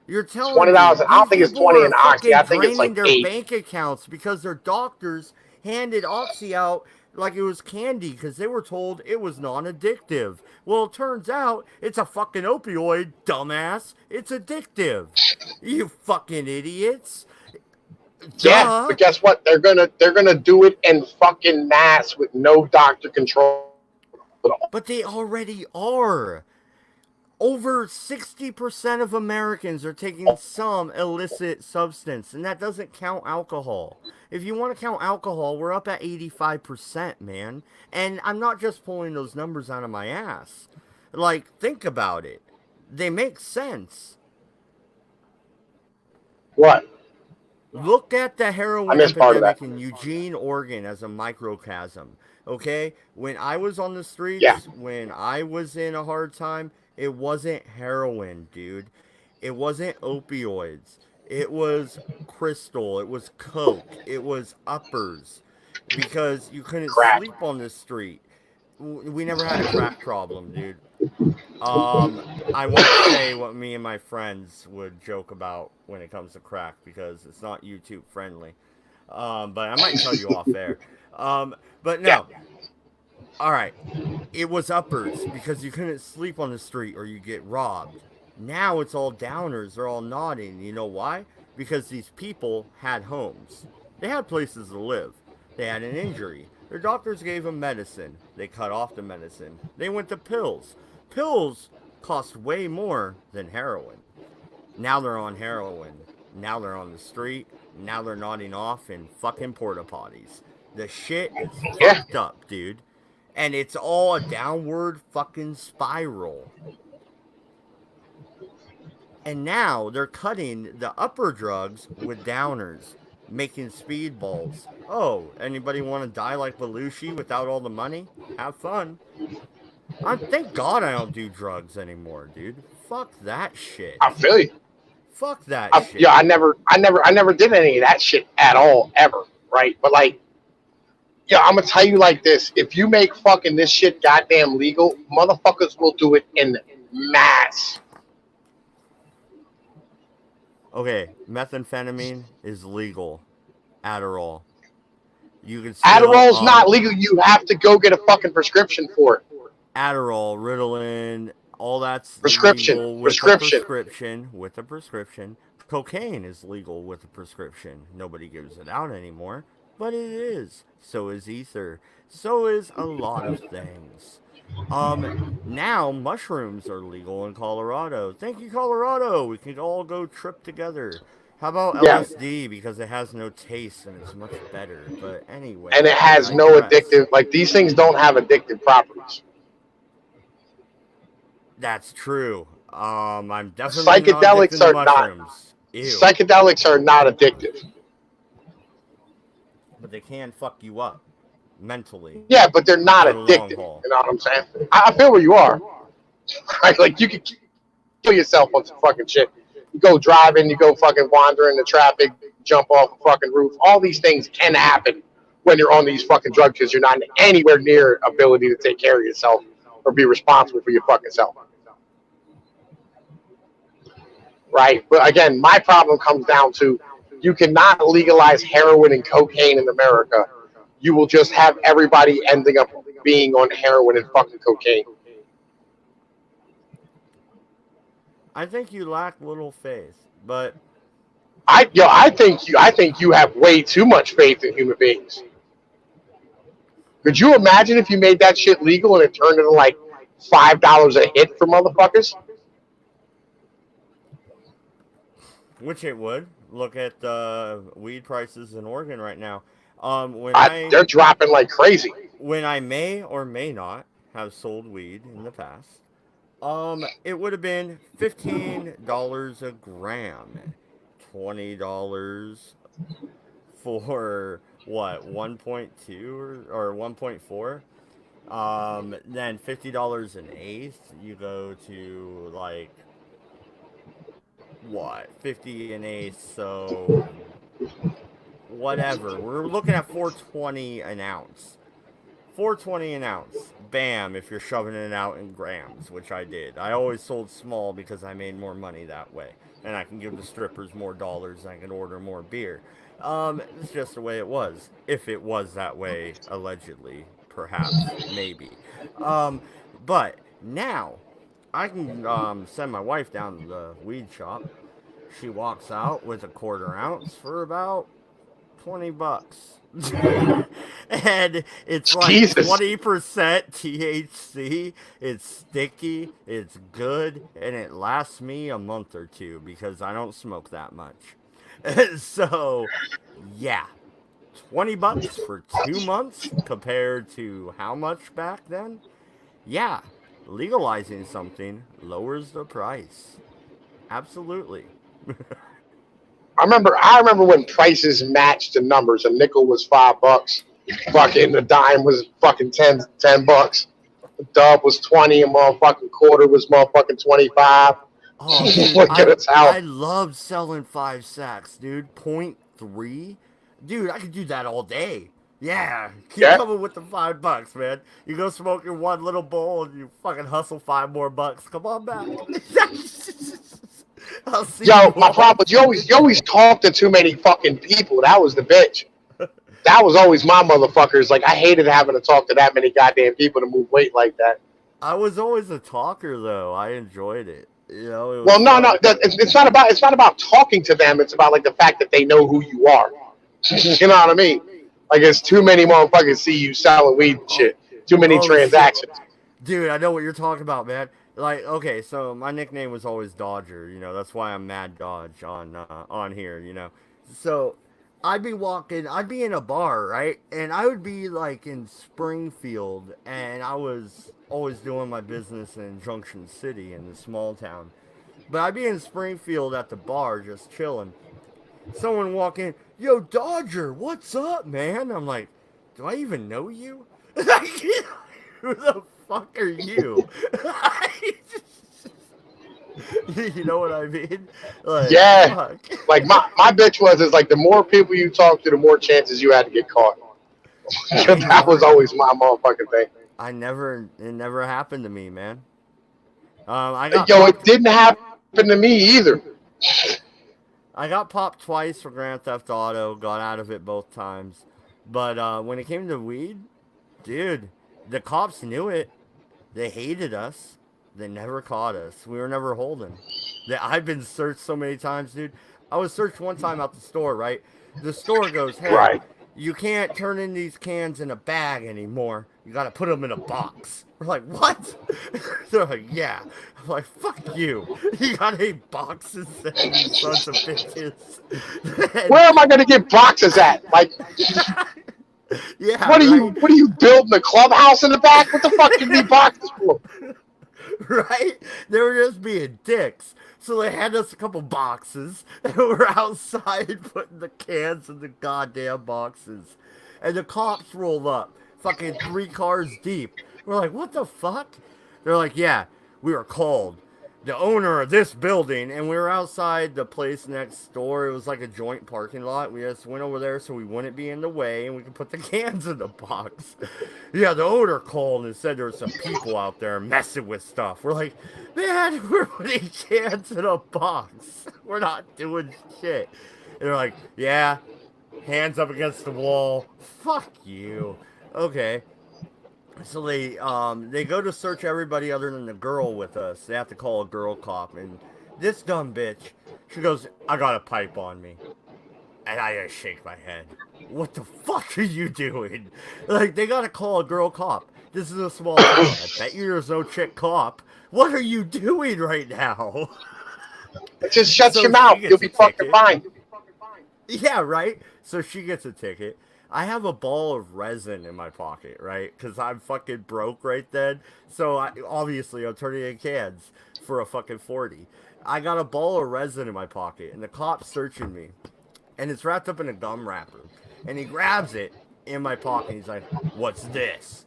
You're telling me $20. I these don't think it's people 20 are in oxy. fucking I think it's like draining their 8. bank accounts because their doctors handed oxy out like it was candy because they were told it was non-addictive. Well, it turns out it's a fucking opioid, dumbass. It's addictive. You fucking idiots. Yeah, Duh. but guess what? They're gonna do it in fucking mass with no doctor control at all. But they already are. Over 60% of Americans are taking some illicit substance, and that doesn't count alcohol. If you want to count alcohol, we're up at 85%, man. And I'm not just pulling those numbers out of my ass. Like, think about it. They make sense. What? Look at the I heroin missed part of that. epidemic in Eugene, Oregon as a microcosm. Okay? When I was on the Yeah, streets, when I was in a hard time, it wasn't heroin, dude. It wasn't opioids. It was crystal. It was coke. It was uppers. Because you couldn't crack. sleep on the street. We never had a crack problem, dude. I won't say what me and my friends would joke about when it comes to crack because it's not YouTube friendly. But I might tell you off air. But Yeah, no. All right. It was uppers because you couldn't sleep on the street or you get robbed. Now it's all downers. They're all nodding. You know why? Because these people had homes. They had places to live. They had an injury. Their doctors gave them medicine. They cut off the medicine. They went to pills. Pills cost way more than heroin. Now they're on heroin. Now they're on the street. Now they're nodding off in fucking porta potties. The shit is yeah. fucked up, dude. And it's all a downward fucking spiral. And now they're cutting the upper drugs with downers, making speedballs. Oh, anybody want to die like Belushi without all the money? Have fun. Thank God I don't do drugs anymore, dude. Fuck that shit. I feel you. Fuck that Yeah, shit. I never did any of that shit at all, ever. Right? But like, yeah, I'm gonna tell you like this: if you make fucking this shit goddamn legal, motherfuckers will do it in mass. Okay, methamphetamine is legal. Adderall. You can still Adderall's not legal. You have to go get a fucking prescription for it. Adderall, Ritalin, all that's Prescription, legal with a prescription. prescription. With a prescription. Cocaine is legal with a prescription. Nobody gives it out anymore, but it is. So is ether. So is a lot of things. Now mushrooms are legal in Colorado. Thank you, Colorado. We can all go trip together. How about Yeah, LSD because it has no taste and it's much better. But and anyway, it I has no digress. addictive. Like these things don't have addictive properties. That's true. I'm definitely not addicted Psychedelics to are not. mushrooms. Ew. Psychedelics are not addictive. But they can fuck you up mentally Yeah, but they're not for the long addictive. haul. You know what I'm saying? I feel where you are. Right? Like you can kill yourself on some fucking shit. You go driving, you go fucking wander in the traffic, jump off a fucking roof. All these things can happen when you're on these fucking drugs because you're not anywhere near ability to take care of yourself or be responsible for your fucking self. Right? But again, my problem comes down to you cannot legalize heroin and cocaine in America. You will just have everybody ending up being on heroin and fucking cocaine. I think you lack little faith, but I think you have way too much faith in human beings. Could you imagine if you made that shit legal and it turned into like $5 a hit for motherfuckers? which it would. Look at the weed prices in Oregon right now. When I They're dropping like crazy. when I may or may not have sold weed in the past, it would have been $15 a gram, $20 for what 1.2 or 1.4. Then $50 an eighth. You go to like what 50 an eighth, so Whatever. We're looking at 420 an ounce. 420 an ounce. Bam, if you're shoving it out in grams, which I did. I always sold small because I made more money that way. And I can give the strippers more dollars and I can order more beer. It's just the way it was. If it was that way, allegedly, perhaps, maybe. Um, but now, I can send my wife down to the weed shop. She walks out with a quarter ounce for about $20. And it's like Jesus. 20% THC. It's sticky, it's good, and it lasts me a month or two because I don't smoke that much. So, yeah, $20 for 2 months compared to how much back then? Yeah, legalizing something lowers the price. Absolutely. I remember when prices matched the numbers. A nickel was $5. Fucking the dime was fucking $10. The dub was 20. A motherfucking quarter was motherfucking 25. Oh, dude, Look at its I how. love selling 5 sacks, dude. Point three, dude. I could do that all day. Yeah, keep Yeah. coming with the $5, man. You go smoke your one little bowl and you fucking hustle $5 more. Come on back. I'll see Yo, you my all. problem was you always talk to too many fucking people. That was the bitch. That was always my motherfuckers. Like I hated having to talk to that many goddamn people to move weight like that. I was always a talker though. I enjoyed it. You know, it was Well, no, no, fun. it's not about talking to them. It's about like the fact that they know who you are. You know what I mean? Like it's too many motherfuckers see you selling weed and Oh, shit. Too many oh shit. transactions. Dude, I know what you're talking about, man. Like, okay, so my nickname was always Dodger. You know, that's why I'm Mad Dodge on here. You know, so I'd be in a bar, right, and I would be like in Springfield, and I was always doing my business in Junction City in the small town. But I'd be in Springfield at the bar just chilling. Someone walk in, yo, Dodger, what's up, man? I'm like, do I even know you? Who the fuck are you? You know what I mean? Like, Yeah. fuck. Like my bitch was is like the more people you talk to, the more chances you had to get caught. That was Exactly. always my motherfucking thing. It never happened to me, man. I got Yo, it popped. didn't happen to me either. I got popped twice for Grand Theft Auto. Got out of it both times. But when it came to weed, dude, the cops knew it. They hated us. They never caught us. We were never holding. I've been searched so many times, dude. I was searched one time out the store, right? The store goes, hey, Right. you can't turn in these cans in a bag anymore. You got to put them in a box. We're like, what? They're like, yeah. I'm like, fuck you. You got any boxes then, you sons of bitches? Where am I gonna get boxes at? Like, Yeah, what are you? right? What are you building a clubhouse in the back? What the fuck you need boxes for? Right? They were just being dicks. So they had us a couple boxes, and we're outside putting the cans in the goddamn boxes. And the cops roll up, fucking 3 cars deep. We're like, what the fuck? They're like, yeah, we were called. The owner of this building, and we were outside the place next door. It was like a joint parking lot. We just went over there so we wouldn't be in the way and we could put the cans in the box. Yeah, the owner called and said there were some people out there messing with stuff. We're like, man, we're putting cans in a box. We're not doing shit. And they're like, yeah, hands up against the wall. Fuck you. Okay. So they go to search everybody other than the girl with us. They have to call a girl cop, and this dumb bitch, she goes, I got a pipe on me. And I just shake my head. What the fuck are you doing? Like, they gotta call a girl cop. This is a small town. I bet you there's no chick cop. What are you doing right now? Just shut So your she mouth. You'll gets a be fucking ticket. fine. Yeah, right? So she gets a ticket. I have a ball of resin in my pocket, right? Because I'm fucking broke right then. So obviously I'm turning in cans for a fucking 40. I got a ball of resin in my pocket, and the cop's searching me. And it's wrapped up in a gum wrapper. And he grabs it in my pocket. And he's like, what's this?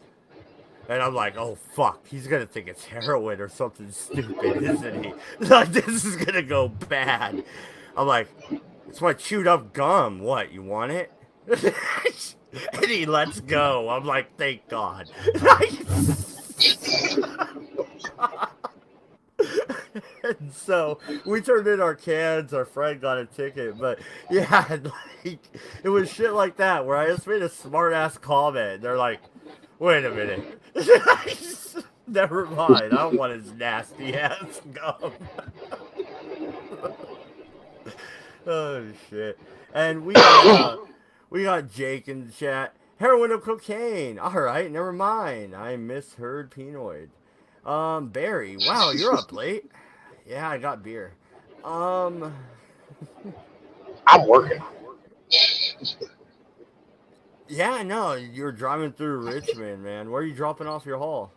And I'm like, oh fuck, he's gonna think it's heroin or something stupid, isn't he? Like, this is gonna go bad. I'm like, It's my chewed up gum. What, you want it? And he lets go. I'm like, thank God. And so we turned in our cans. Our friend got a ticket, but yeah, like it was shit like that where I just made a smart ass comment. They're like, "Wait a minute, never mind. I don't want his nasty ass gum." Oh shit! And we got Jake in the chat. Heroin or cocaine? All right, never mind. I misheard Pinoid. Barry. Wow, you're up late. Yeah, I got beer. Um, I'm working. yeah, no, you're driving through Richmond, man. Where are you dropping off your haul?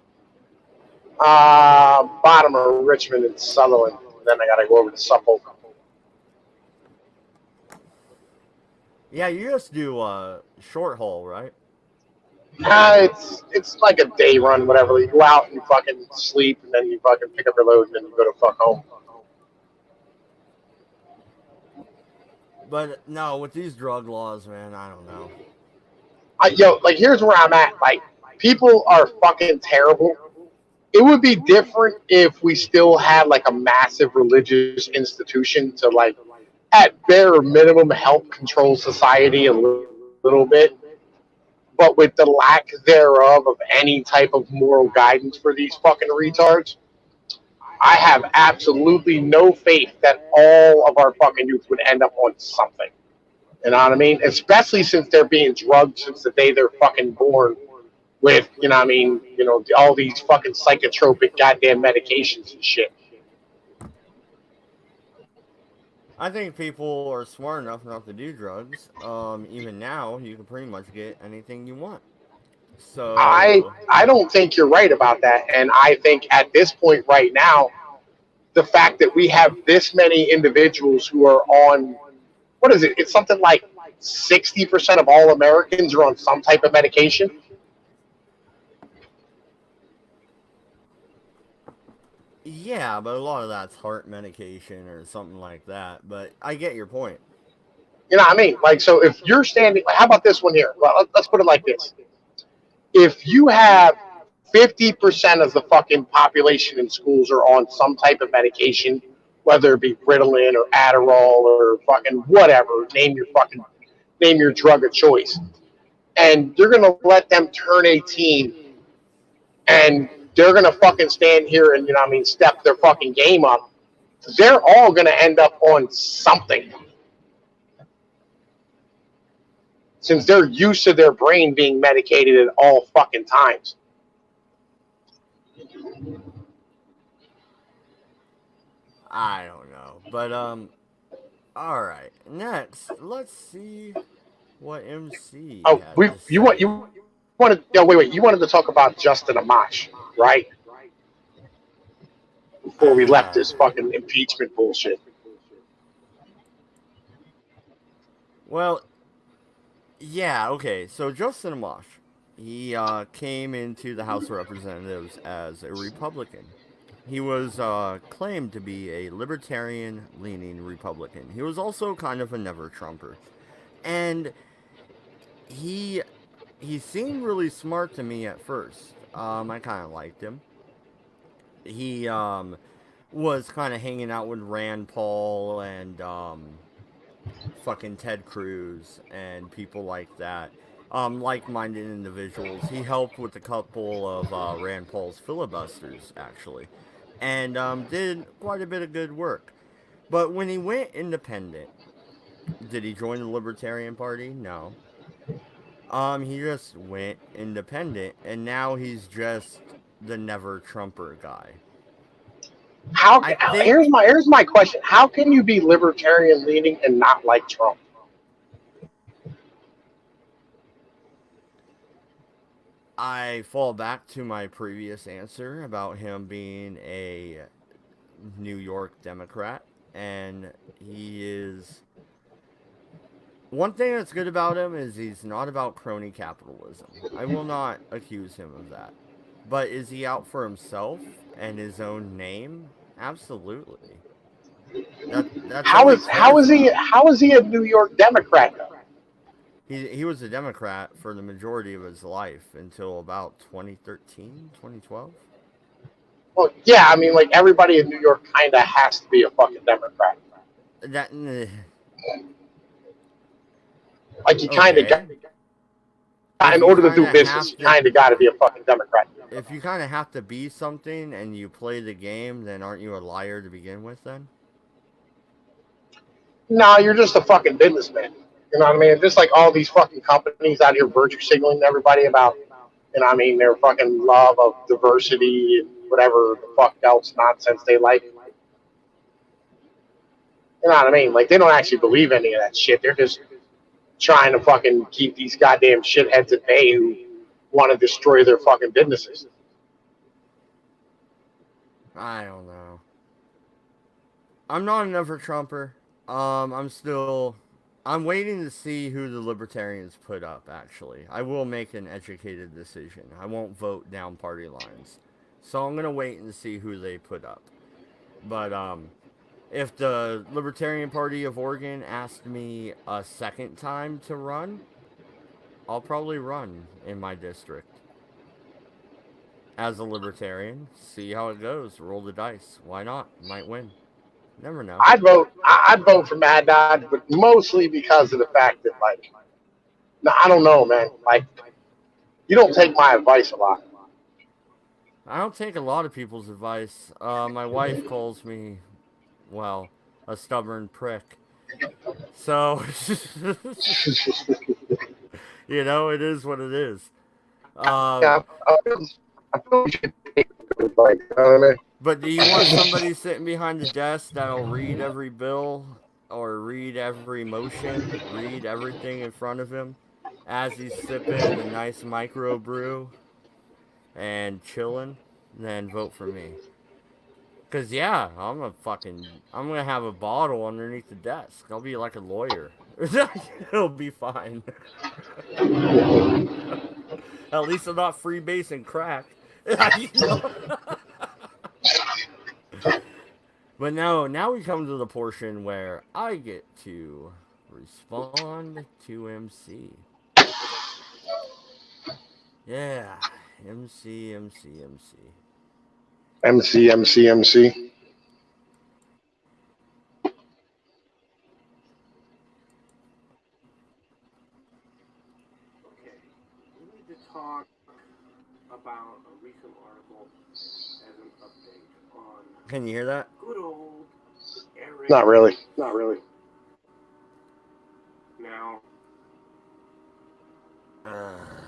Bottom of Richmond and Sutherland. Then I gotta go over to Suffolk. Yeah, you just do short haul, right? It's like a day run, whatever. You go out and you fucking sleep, and then you fucking pick up your load, and then you go to fuck home. But no, with these drug laws, man, I don't know. Like here's where I'm at. Like people are fucking terrible. It would be different if we still had like a massive religious institution to like at bare minimum help control society a little bit. But with the lack thereof of any type of moral guidance for these fucking retards, I have absolutely no faith that all of our fucking youth would end up on something. You know what I mean? Especially since they're being drugged since the day they're fucking born with, you know what I mean, all these fucking psychotropic goddamn medications and shit. I think people are smart enough not to do drugs. Even now, you can pretty much get anything you want. I So, I don't think you're right about that. And I think at this point right now, the fact that we have this many individuals who are on what is it? It's something like 60% of all Americans are on some type of medication. yeah, but a lot of that's heart medication or something like that. But I get your point. You know what I mean? Like, so if you're standing, how about this one here? Well, let's put it like this. If you have 50% of the fucking population in schools are on some type of medication, whether it be Ritalin or Adderall or fucking whatever, name your drug of choice, and you're gonna let them turn 18 and they're gonna fucking stand here and step their fucking game up. They're all gonna end up on something since they're used to their brain being medicated at all fucking times. I don't know. But all right. Next, let's see what MC Oh, had we to you want say. you wanted no wait, you wanted to talk about Justin Amash, right? Before we left Ah, this fucking impeachment bullshit. well, yeah, okay. So Justin Amash, he came into the House of Representatives as a Republican. He was claimed to be a libertarian-leaning Republican. He was also kind of a never-Trumper, and he he seemed really smart to me at first. I kind of liked him. He was kind of hanging out with Rand Paul and fucking Ted Cruz and people like that. Like-minded individuals. He helped with a couple of Rand Paul's filibusters, actually, and did quite a bit of good work. But when he went independent, did he join the Libertarian Party? No. He just went independent, and now he's just the never Trumper guy. How I here's think my question. How can you be libertarian leaning and not like Trump? I fall back to my previous answer about him being a New York Democrat, and he is. One thing that's good about him is he's not about crony capitalism. I will not accuse him of that. But is he out for himself and his own name? Absolutely. That's all he cares about. how is he a New York Democrat though? He was a Democrat for the majority of his life until about 2013, 2012. Well, yeah, I mean, like everybody in New York kind of has to be a fucking Democrat. That Like you kind of got, okay. If in you order to kind do of business, have you to kind of got to be a fucking Democrat. if you kind of have to be something and you play the game, then aren't you a liar to begin with then? No, you're just a fucking businessman. You know what I mean? Just like all these fucking companies out here virtue signaling to everybody about, you know what I mean, their fucking love of diversity and whatever the fuck else nonsense they like. You know what I mean? Like they don't actually believe any of that shit. They're just trying to fucking keep these goddamn shitheads at bay who want to destroy their fucking businesses. I don't know. I'm not an ever Trumper. I'm waiting to see who the libertarians put up, actually. I will make an educated decision. I won't vote down party lines. So I'm going to wait and see who they put up. But if the Libertarian Party of Oregon asked me a second time to run, I'll probably run in my district as a libertarian. See how it goes. Roll the dice. Why not? Might win. Never know. I'd vote for Maddness, but mostly because of the fact that like, no, I don't know, man. Like, you don't take my advice a lot. I don't take a lot of people's advice. My wife calls me, well, a stubborn prick. So, it is what it is. Um, Yeah, I feel you should take good advice. You know what I mean? but do you want somebody sitting behind the desk that'll read every bill or read every motion, read everything in front of him as he's sipping a nice micro brew and chilling? Then vote for me. Cause yeah, I'm gonna have a bottle underneath the desk. I'll be like a lawyer. It'll be fine. At least I'm not freebasing crack. But no, now we come to the portion where I get to respond to MC. Yeah, MC, MC, MC. MC, MC, MC. Okay, we need to talk about a recent article as an update on Can you hear that? good old Eric. Not really. Not really. Now,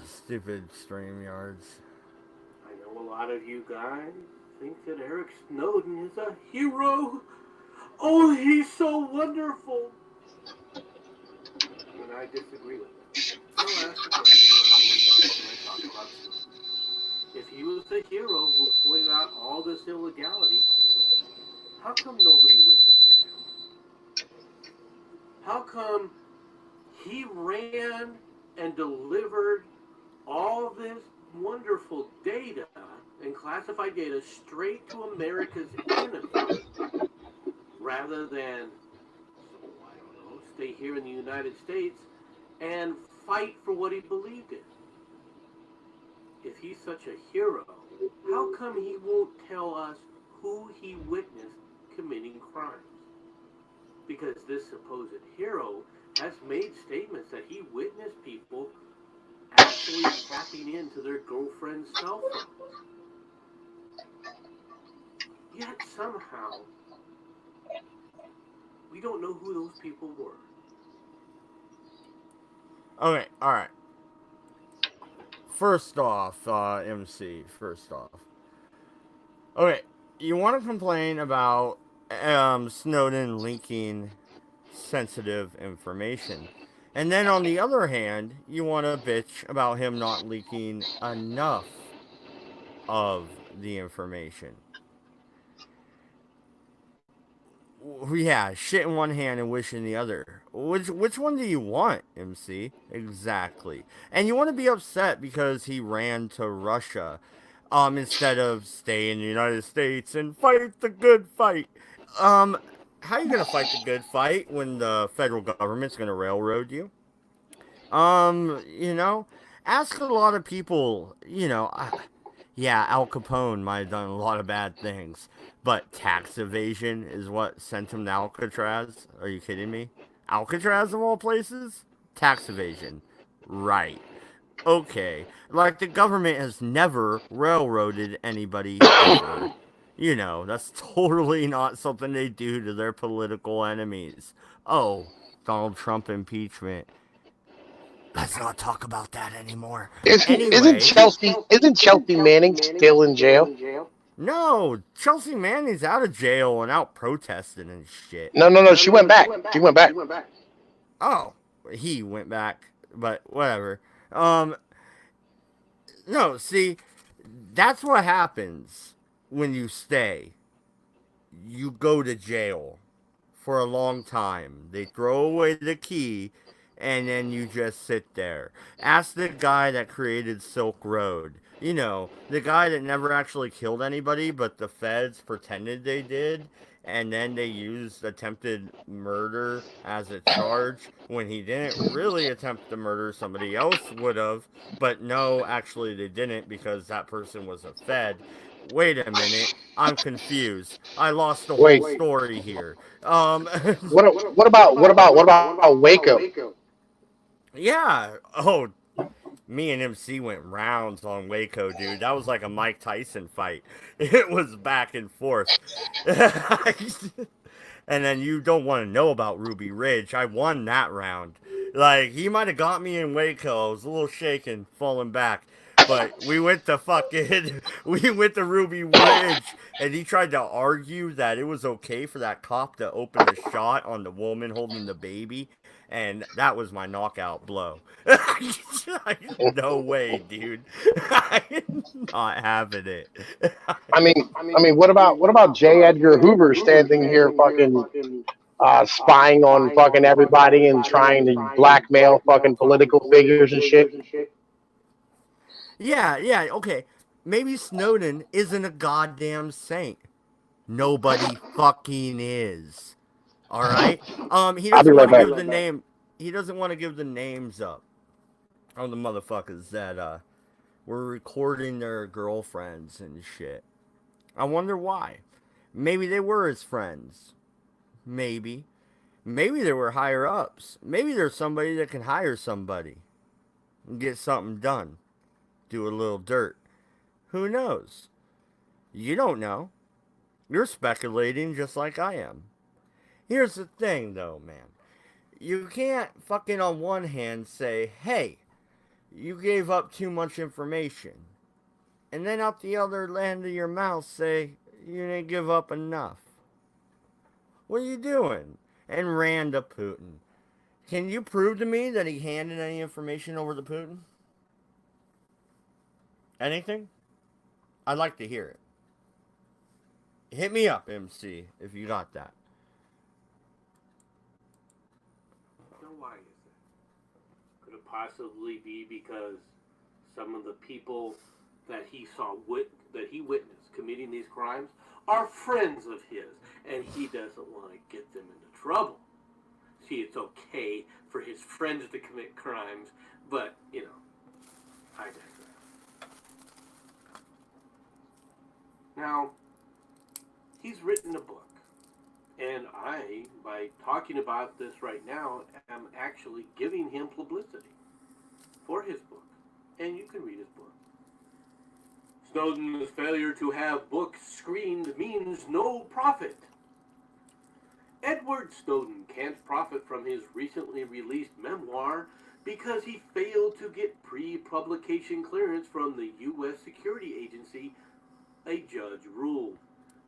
Stupid stream yards. I know a lot of you guys think that Eric Snowden is a hero. Oh, he's so wonderful. And I disagree with that. So ask the question when I talk about Snowden. If he was the hero who pointed out all this illegality, how come nobody went to jail? How come he ran and delivered all this wonderful data and classified data straight to America's enemies rather than, I don't know, stay here in the United States and fight for what he believed in? If he's such a hero, how come he won't tell us who he witnessed committing crimes? Because this supposed hero has made statements that he witnessed people actually tapping into their girlfriend's cell phones. Yet somehow, we don't know who those people were. Okay, alright. First off, MC, first off. Okay, you want to complain about Snowden leaking sensitive information. And then on the other hand, you want to bitch about him not leaking enough of the information. Yeah, shit in one hand and wish in the other. Which one do you want, MC? Exactly. And you want to be upset because he ran to Russia, instead of stay in the United States and fight the good fight. Um, how are you gonna fight the good fight when the federal government's gonna railroad you? You know, ask a lot of people. Yeah, Al Capone might have done a lot of bad things, but tax evasion is what sent him to Alcatraz. Are you kidding me? Alcatraz of all places? Tax evasion. Right. Okay. Like the government has never railroaded anybody ever. That's totally not something they do to their political enemies. Oh, Donald Trump impeachment. Let's not talk about that anymore. Isn't Anyway, Chelsea Manning still in jail? no, Chelsea Manning's out of jail and out protesting and shit. No. She went back. She went back. Oh, he went back, but whatever. Um, no, see, that's what happens when you stay. You go to jail for a long time. They throw away the key, and then you just sit there. Ask the guy that created Silk Road. The guy that never actually killed anybody, but the feds pretended they did, and then they used attempted murder as a charge when he didn't really attempt to murder. Somebody else would have, but no, actually they didn't because that person was a fed. Wait a minute, I'm confused. I lost the whole Wait. story here. What about Waco? Yeah. Oh, me and MC went rounds on Waco, dude. That was like a Mike Tyson fight. It was back and forth. And then you don't want to know about Ruby Ridge. I won that round. Like, he might have got me in Waco. I was a little shaken, falling back. But we went to we went to Ruby Ridge, and he tried to argue that it was okay for that cop to open a shot on the woman holding the baby, and that was my knockout blow. No way, dude. I'm not having it. What about J. Edgar Hoover standing here fucking spying on fucking everybody and trying to blackmail fucking political figures and shit? Yeah, okay. Maybe Snowden isn't a goddamn saint. Nobody fucking is. All right. He I'll be doesn't right want to back. give the name. He doesn't want to give the names up on the motherfuckers that were recording their girlfriends and shit. I wonder why. Maybe they were his friends. Maybe. Maybe they were higher ups. Maybe there's somebody that can hire somebody and get something done. Do a little dirt. Who knows? You don't know. You're speculating just like I am. Here's the thing, though, man. You can't fucking on one hand say, hey, you gave up too much information. And then out the other end of your mouth say, you didn't give up enough. What are you doing? And ran to Putin. Can you prove to me that he handed any information over to Putin? Anything? I'd like to hear it. Hit me up, MC, if you got that. Now, why is that? Could it possibly be because some of the people that he witnessed committing these crimes are friends of his, and he doesn't want to get them into trouble? See, it's okay for his friends to commit crimes, but I digress. Now, he's written a book, and I, by talking about this right now, am actually giving him publicity for his book, and you can read his book. Snowden's failure to have books screened means no profit. Edward Snowden can't profit from his recently released memoir because he failed to get pre-publication clearance from the U.S. security agency, a judge ruled.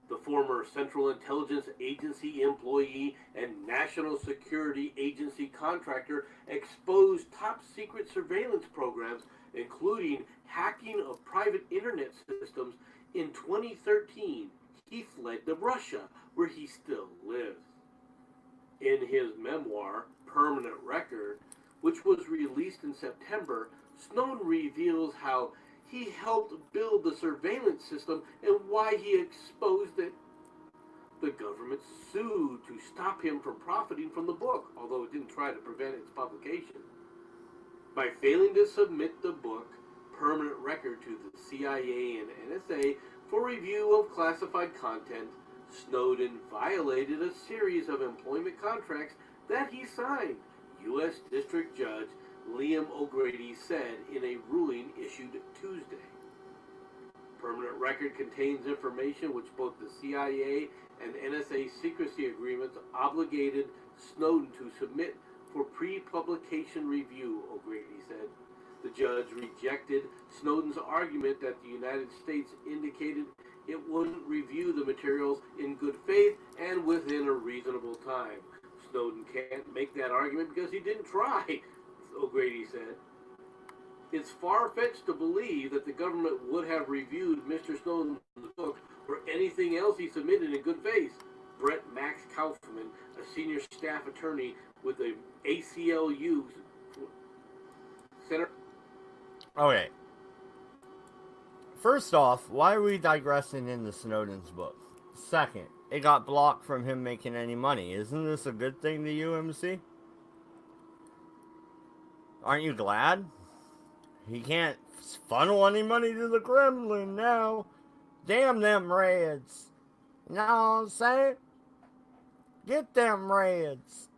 The former Central Intelligence Agency employee and National Security Agency contractor exposed top-secret surveillance programs, including hacking of private internet systems. In 2013, he fled to Russia, where he still lives. In his memoir, Permanent Record, which was released in September, Snowden reveals how he helped build the surveillance system and why he exposed it. The government sued to stop him from profiting from the book, although it didn't try to prevent its publication. By failing to submit the book permanent record to the CIA and NSA for review of classified content, Snowden violated a series of employment contracts that he signed, U.S. District Judge Liam O'Grady said in a ruling issued Tuesday. Permanent record contains information which both the CIA and NSA secrecy agreements obligated Snowden to submit for pre-publication review, O'Grady said. The judge rejected Snowden's argument that the United States indicated it wouldn't review the materials in good faith and within a reasonable time. Snowden can't make that argument because he didn't try, O'Grady said. It's far-fetched to believe that the government would have reviewed Mr. Snowden's book or anything else he submitted in good faith. Brett Max Kaufman, a senior staff attorney with the ACLU Center. Okay. First off, why are we digressing into Snowden's book? Second, it got blocked from him making any money. Isn't this a good thing to you, MC? Aren't you glad? He can't funnel any money to the Kremlin now. Damn them Reds. You know what I'm saying? Get them Reds.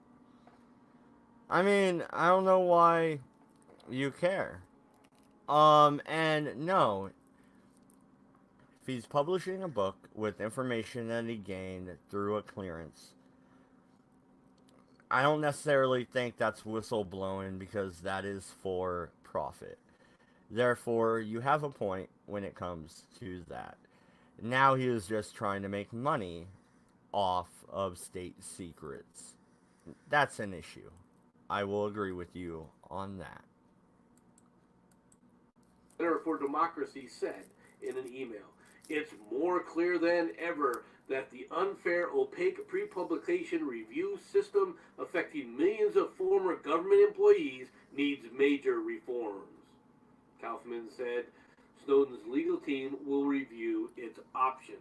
I mean, I don't know why you care. And no. If he's publishing a book with information that he gained through a clearance, I don't necessarily think that's whistleblowing because that is for profit. Therefore, you have a point when it comes to that. Now he is just trying to make money off of state secrets. That's an issue. I will agree with you on that. Center for Democracy said in an email, it's more clear than ever that the unfair, opaque pre-publication review system affecting millions of former government employees needs major reforms. Kaufman said Snowden's legal team will review its options.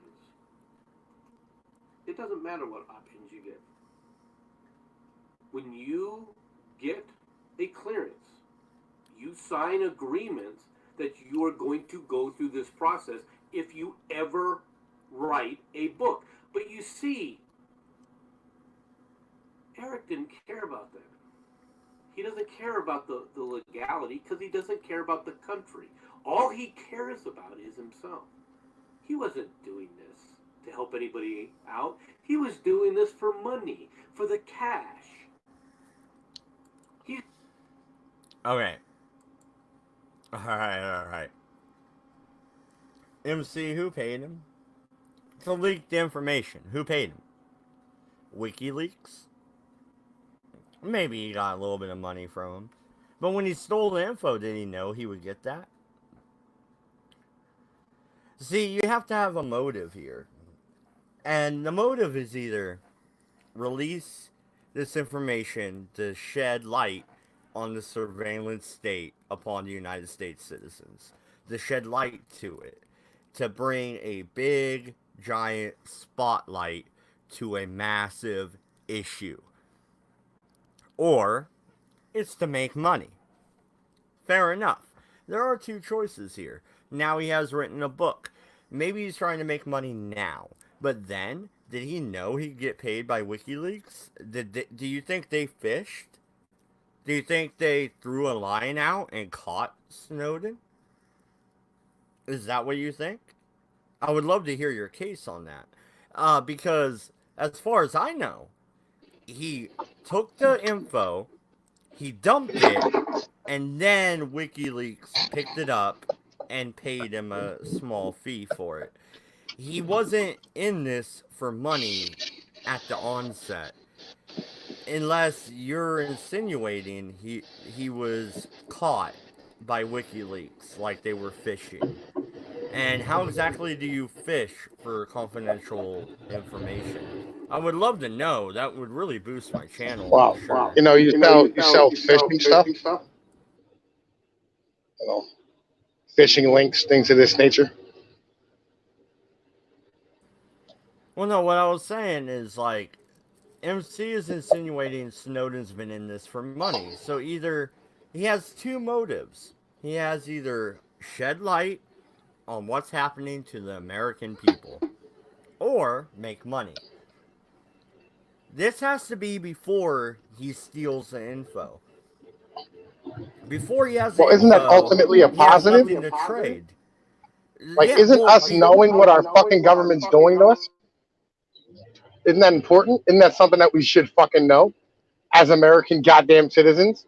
It doesn't matter what options you get. When you get a clearance, you sign agreements that you are going to go through this process if you ever write a book. But you see, Eric didn't care about that. He doesn't care about the legality because he doesn't care about the country. All he cares about is himself. He wasn't doing this to help anybody out. He was doing this for money, for the cash. Okay. Alright. MC, who paid him? To leak the information. Who paid him? WikiLeaks? Maybe he got a little bit of money from him. But when he stole the info, did he know he would get that? See, you have to have a motive here. And the motive is either release this information to shed light on the surveillance state upon the United States citizens. To shed light to it. To bring a big, giant spotlight to a massive issue. Or, it's to make money. Fair enough. There are two choices here. Now he has written a book. Maybe he's trying to make money now. But then, did he know he'd get paid by WikiLeaks? Do you think they fished? Do you think they threw a line out and caught Snowden? Is that what you think? I would love to hear your case on that. Because, as far as I know, he took the info, he dumped it, and then WikiLeaks picked it up and paid him a small fee for it. He wasn't in this for money at the onset. Unless you're insinuating he was caught by WikiLeaks like they were fishing. And how exactly do you fish for confidential information? I would love to know. That would really boost my channel. Wow. Sure. You know, you sell phishing stuff. You know, phishing links, things of this nature. Well, no, what I was saying is like MC is insinuating Snowden's been in this for money. So either he has two motives. He has either shed light on what's happening to the American people or make money. This has to be before he steals the info. Before he has the Well, isn't that info, ultimately a he has positive? nothing to trade. Like, Yeah, isn't well, us knowing what our fucking government's doing to us? Isn't that important? Isn't that something that we should fucking know as American goddamn citizens?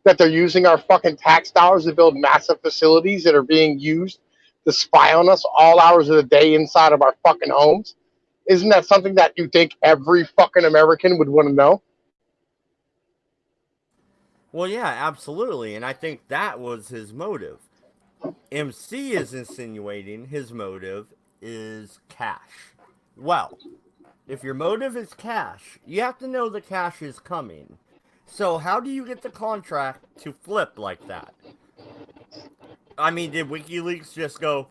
That they're using our fucking tax dollars to build massive facilities that are being used to spy on us all hours of the day inside of our fucking homes? Isn't that something that you think every fucking American would want to know? well, yeah, absolutely. And I think that was his motive. MC is insinuating his motive is cash. Well, if your motive is cash, you have to know the cash is coming. So how do you get the contract to flip like that? I mean, did WikiLeaks just go,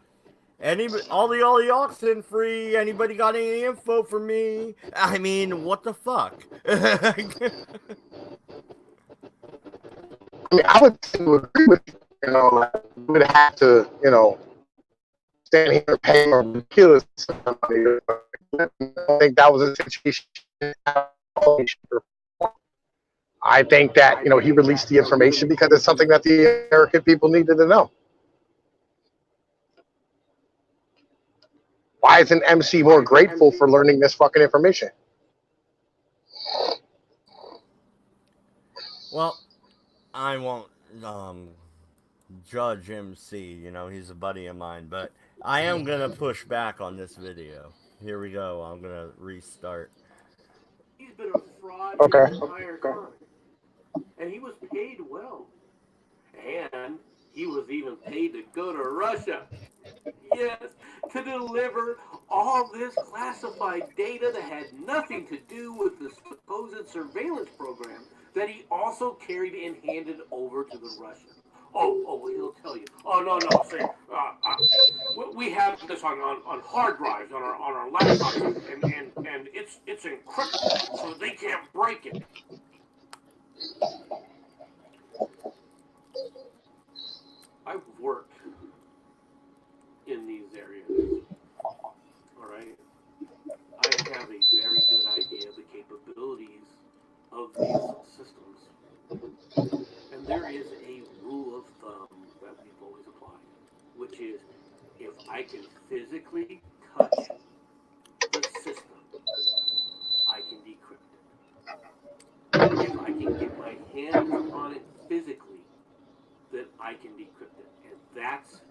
all the oxen free? Anybody got any info for me? I mean, what the fuck? I mean, I would tend to agree with you. You know, like, we would have to, stand here and pay or kill us. I think that was a situation. I think that, he released the information because it's something that the American people needed to know. Why isn't MC more grateful for learning this fucking information? Well, I won't judge MC. You know, he's a buddy of mine, but I am gonna push back on this video. Here we go. I'm gonna restart. He's been a fraud Okay. his entire time. And he was paid well. And he was even paid to go to Russia. Yes, to deliver all this classified data that had nothing to do with the supposed surveillance program that he also carried and handed over to the Russians. Oh, he'll tell you. Oh, no, say, we have this on hard drives on our laptops, and it's encrypted, so they can't break it. I've worked in these areas. All right, I have a very good idea of the capabilities of these systems, and there is a rule of thumb that we've always applied, which is if I can physically touch the system, I can decrypt it. If I can get my hands on it physically, then I can decrypt it, and that's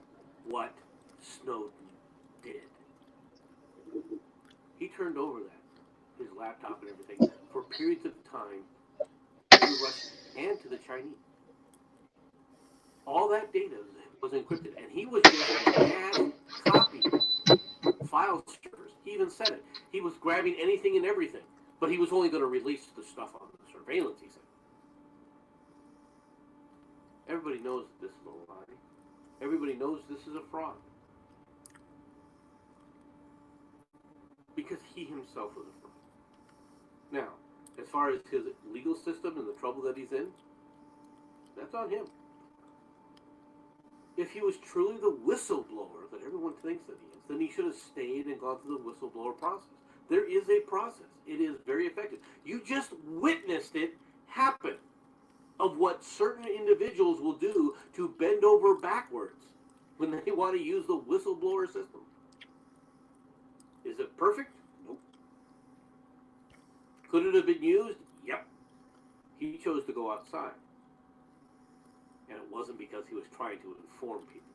what Snowden did. He turned over his laptop and everything, for periods of time to the Russians and to the Chinese. All that data was encrypted, and he was just mass copying file servers. He even said it. He was grabbing anything and everything, but he was only going to release the stuff on the surveillance, he said. Everybody knows this is a lie. Everybody knows this is a fraud. Because he himself was a fraud. Now, as far as his legal system and the trouble that he's in, that's on him. If he was truly the whistleblower that everyone thinks that he is, then he should have stayed and gone through the whistleblower process. There is a process. It is very effective. You just witnessed it happen, of what certain individuals will do to bend over backwards when they want to use the whistleblower system. Is it perfect? Nope. Could it have been used? Yep. He chose to go outside. And it wasn't because he was trying to inform people.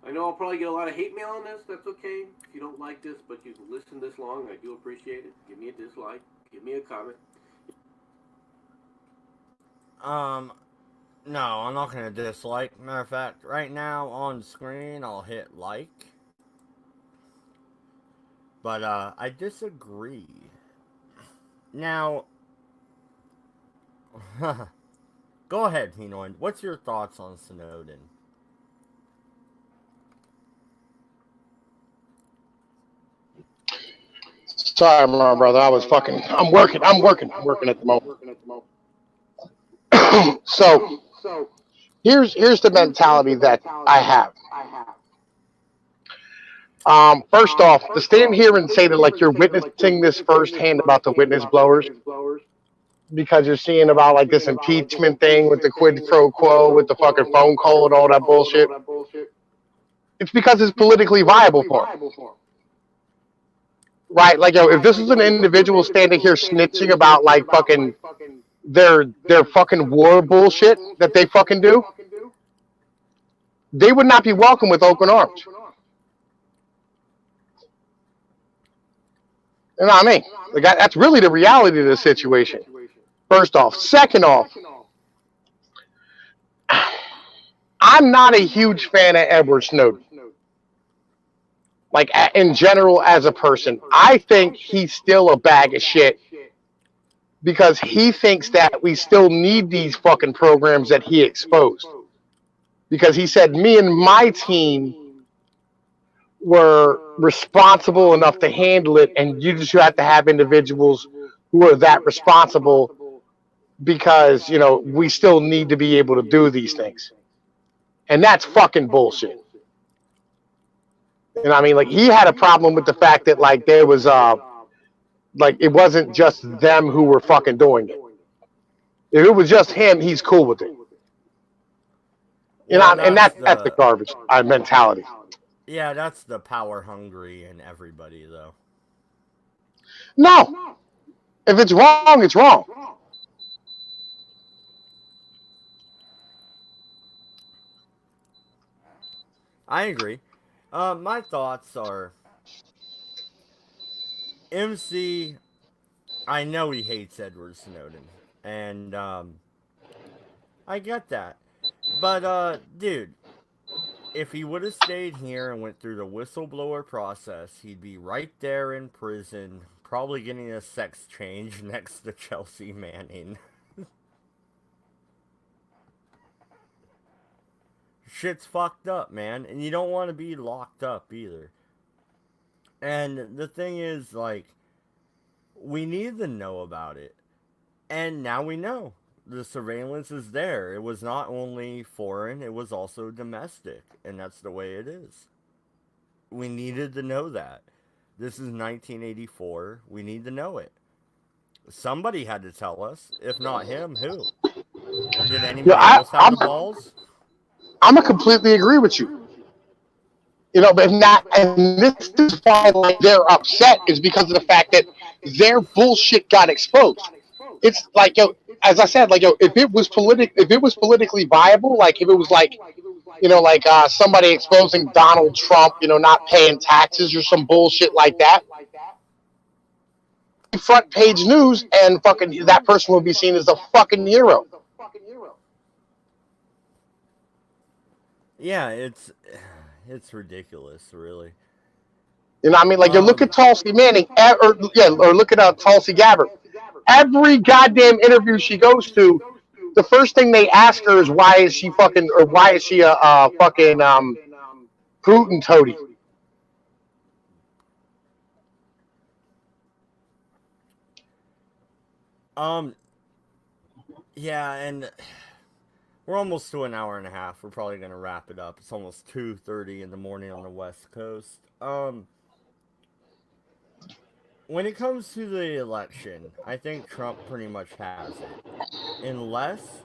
I know I'll probably get a lot of hate mail on this. That's okay. If you don't like this, but you've listened this long, I do appreciate it. Give me a dislike. Give me a comment. No, I'm not gonna dislike. Matter of fact, right now on screen, I'll hit like. But, I disagree. Now, go ahead, Hinoin. What's your thoughts on Snowden? Sorry, my brother. I was fucking. I'm working. I'm working at the moment. So here's the mentality that I have. First off, to stand here and say that like you're witnessing this firsthand about the witness blowers, because you're seeing about like this impeachment thing with the quid pro quo, with the fucking phone call and all that bullshit. It's because it's politically viable for them. Right? Like, yo, if this is an individual standing here snitching about like fucking their fucking war bullshit that they fucking do, they would not be welcome with open arms. You know what I mean? Like, that's really the reality of the situation. First off. Second off, I'm not a huge fan of Edward Snowden. Like, in general, as a person, I think he's still a bag of shit because he thinks that we still need these fucking programs that he exposed. Because he said, me and my team were responsible enough to handle it, and you just have to have individuals who are that responsible because, you know, we still need to be able to do these things. And that's fucking bullshit. You know what I mean? Like, he had a problem with the fact that, like, there was, like, it wasn't just them who were fucking doing it. If it was just him, he's cool with it. You know, and that's the garbage mentality. Yeah, that's the power hungry in everybody, though. No. If it's wrong, it's wrong. I agree. My thoughts are MC, I know he hates Edward Snowden, and I get that. But dude, if he would have stayed here and went through the whistleblower process, he'd be right there in prison, probably getting a sex change next to Chelsea Manning. Shit's fucked up, man, and you don't want to be locked up either. And the thing is, like, we need to know about it. And now we know. The surveillance is there. It was not only foreign, it was also domestic. And that's the way it is. We needed to know that. This is 1984. We need to know it. Somebody had to tell us. If not him, who? Did anybody else have the balls? I'm gonna completely agree with you. You know, but not, and this is why like they're upset is because of the fact that their bullshit got exposed. It's like, yo, as I said, like, yo, if it was politically viable, like if it was like, you know, like somebody exposing Donald Trump, you know, not paying taxes or some bullshit like that, front page news, and fucking that person would be seen as a fucking hero. Yeah, it's ridiculous, really. You know what I mean? Like, you look at Tulsi Manning, or look at Tulsi Gabbard. Every goddamn interview she goes to, the first thing they ask her is why is she a fucking Putin toady? Yeah, and we're almost to an hour and a half. We're probably gonna wrap it up. It's almost 2:30 in the morning on the West Coast. When it comes to the election, I think Trump pretty much has it, unless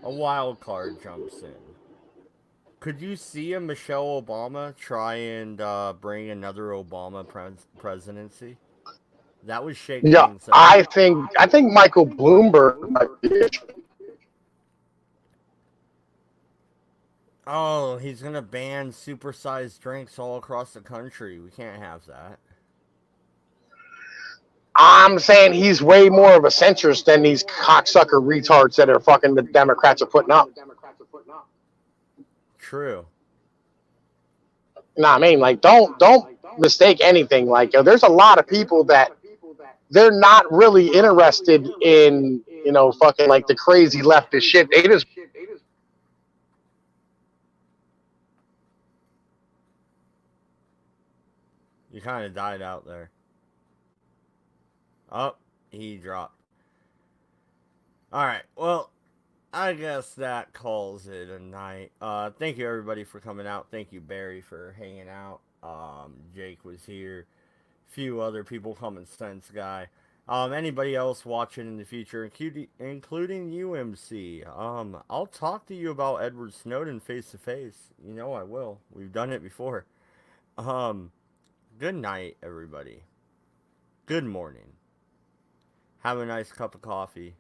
a wild card jumps in. Could you see a Michelle Obama try and bring another Obama presidency? That would shake things up. I think Michael Bloomberg might be. Oh, he's gonna ban supersized drinks all across the country. We can't have that. I'm saying he's way more of a centrist than these cocksucker retards that are fucking the Democrats are putting up. True. You know what I mean? Like, don't mistake anything. Like, yo, there's a lot of people that they're not really interested in, you know, fucking like the crazy leftist shit. They just You kind of died out there. Oh, he dropped. Alright, well, I guess that calls it a night. Thank you everybody for coming out. Thank you, Barry, for hanging out. Jake was here. Few other people coming since, guy. Anybody else watching in the future, including you, MC. I'll talk to you about Edward Snowden face to face. You know I will. We've done it before. Um, Good night, everybody. Good morning. Have a nice cup of coffee.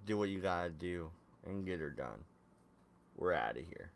Do what you gotta do and get her done. We're out of here.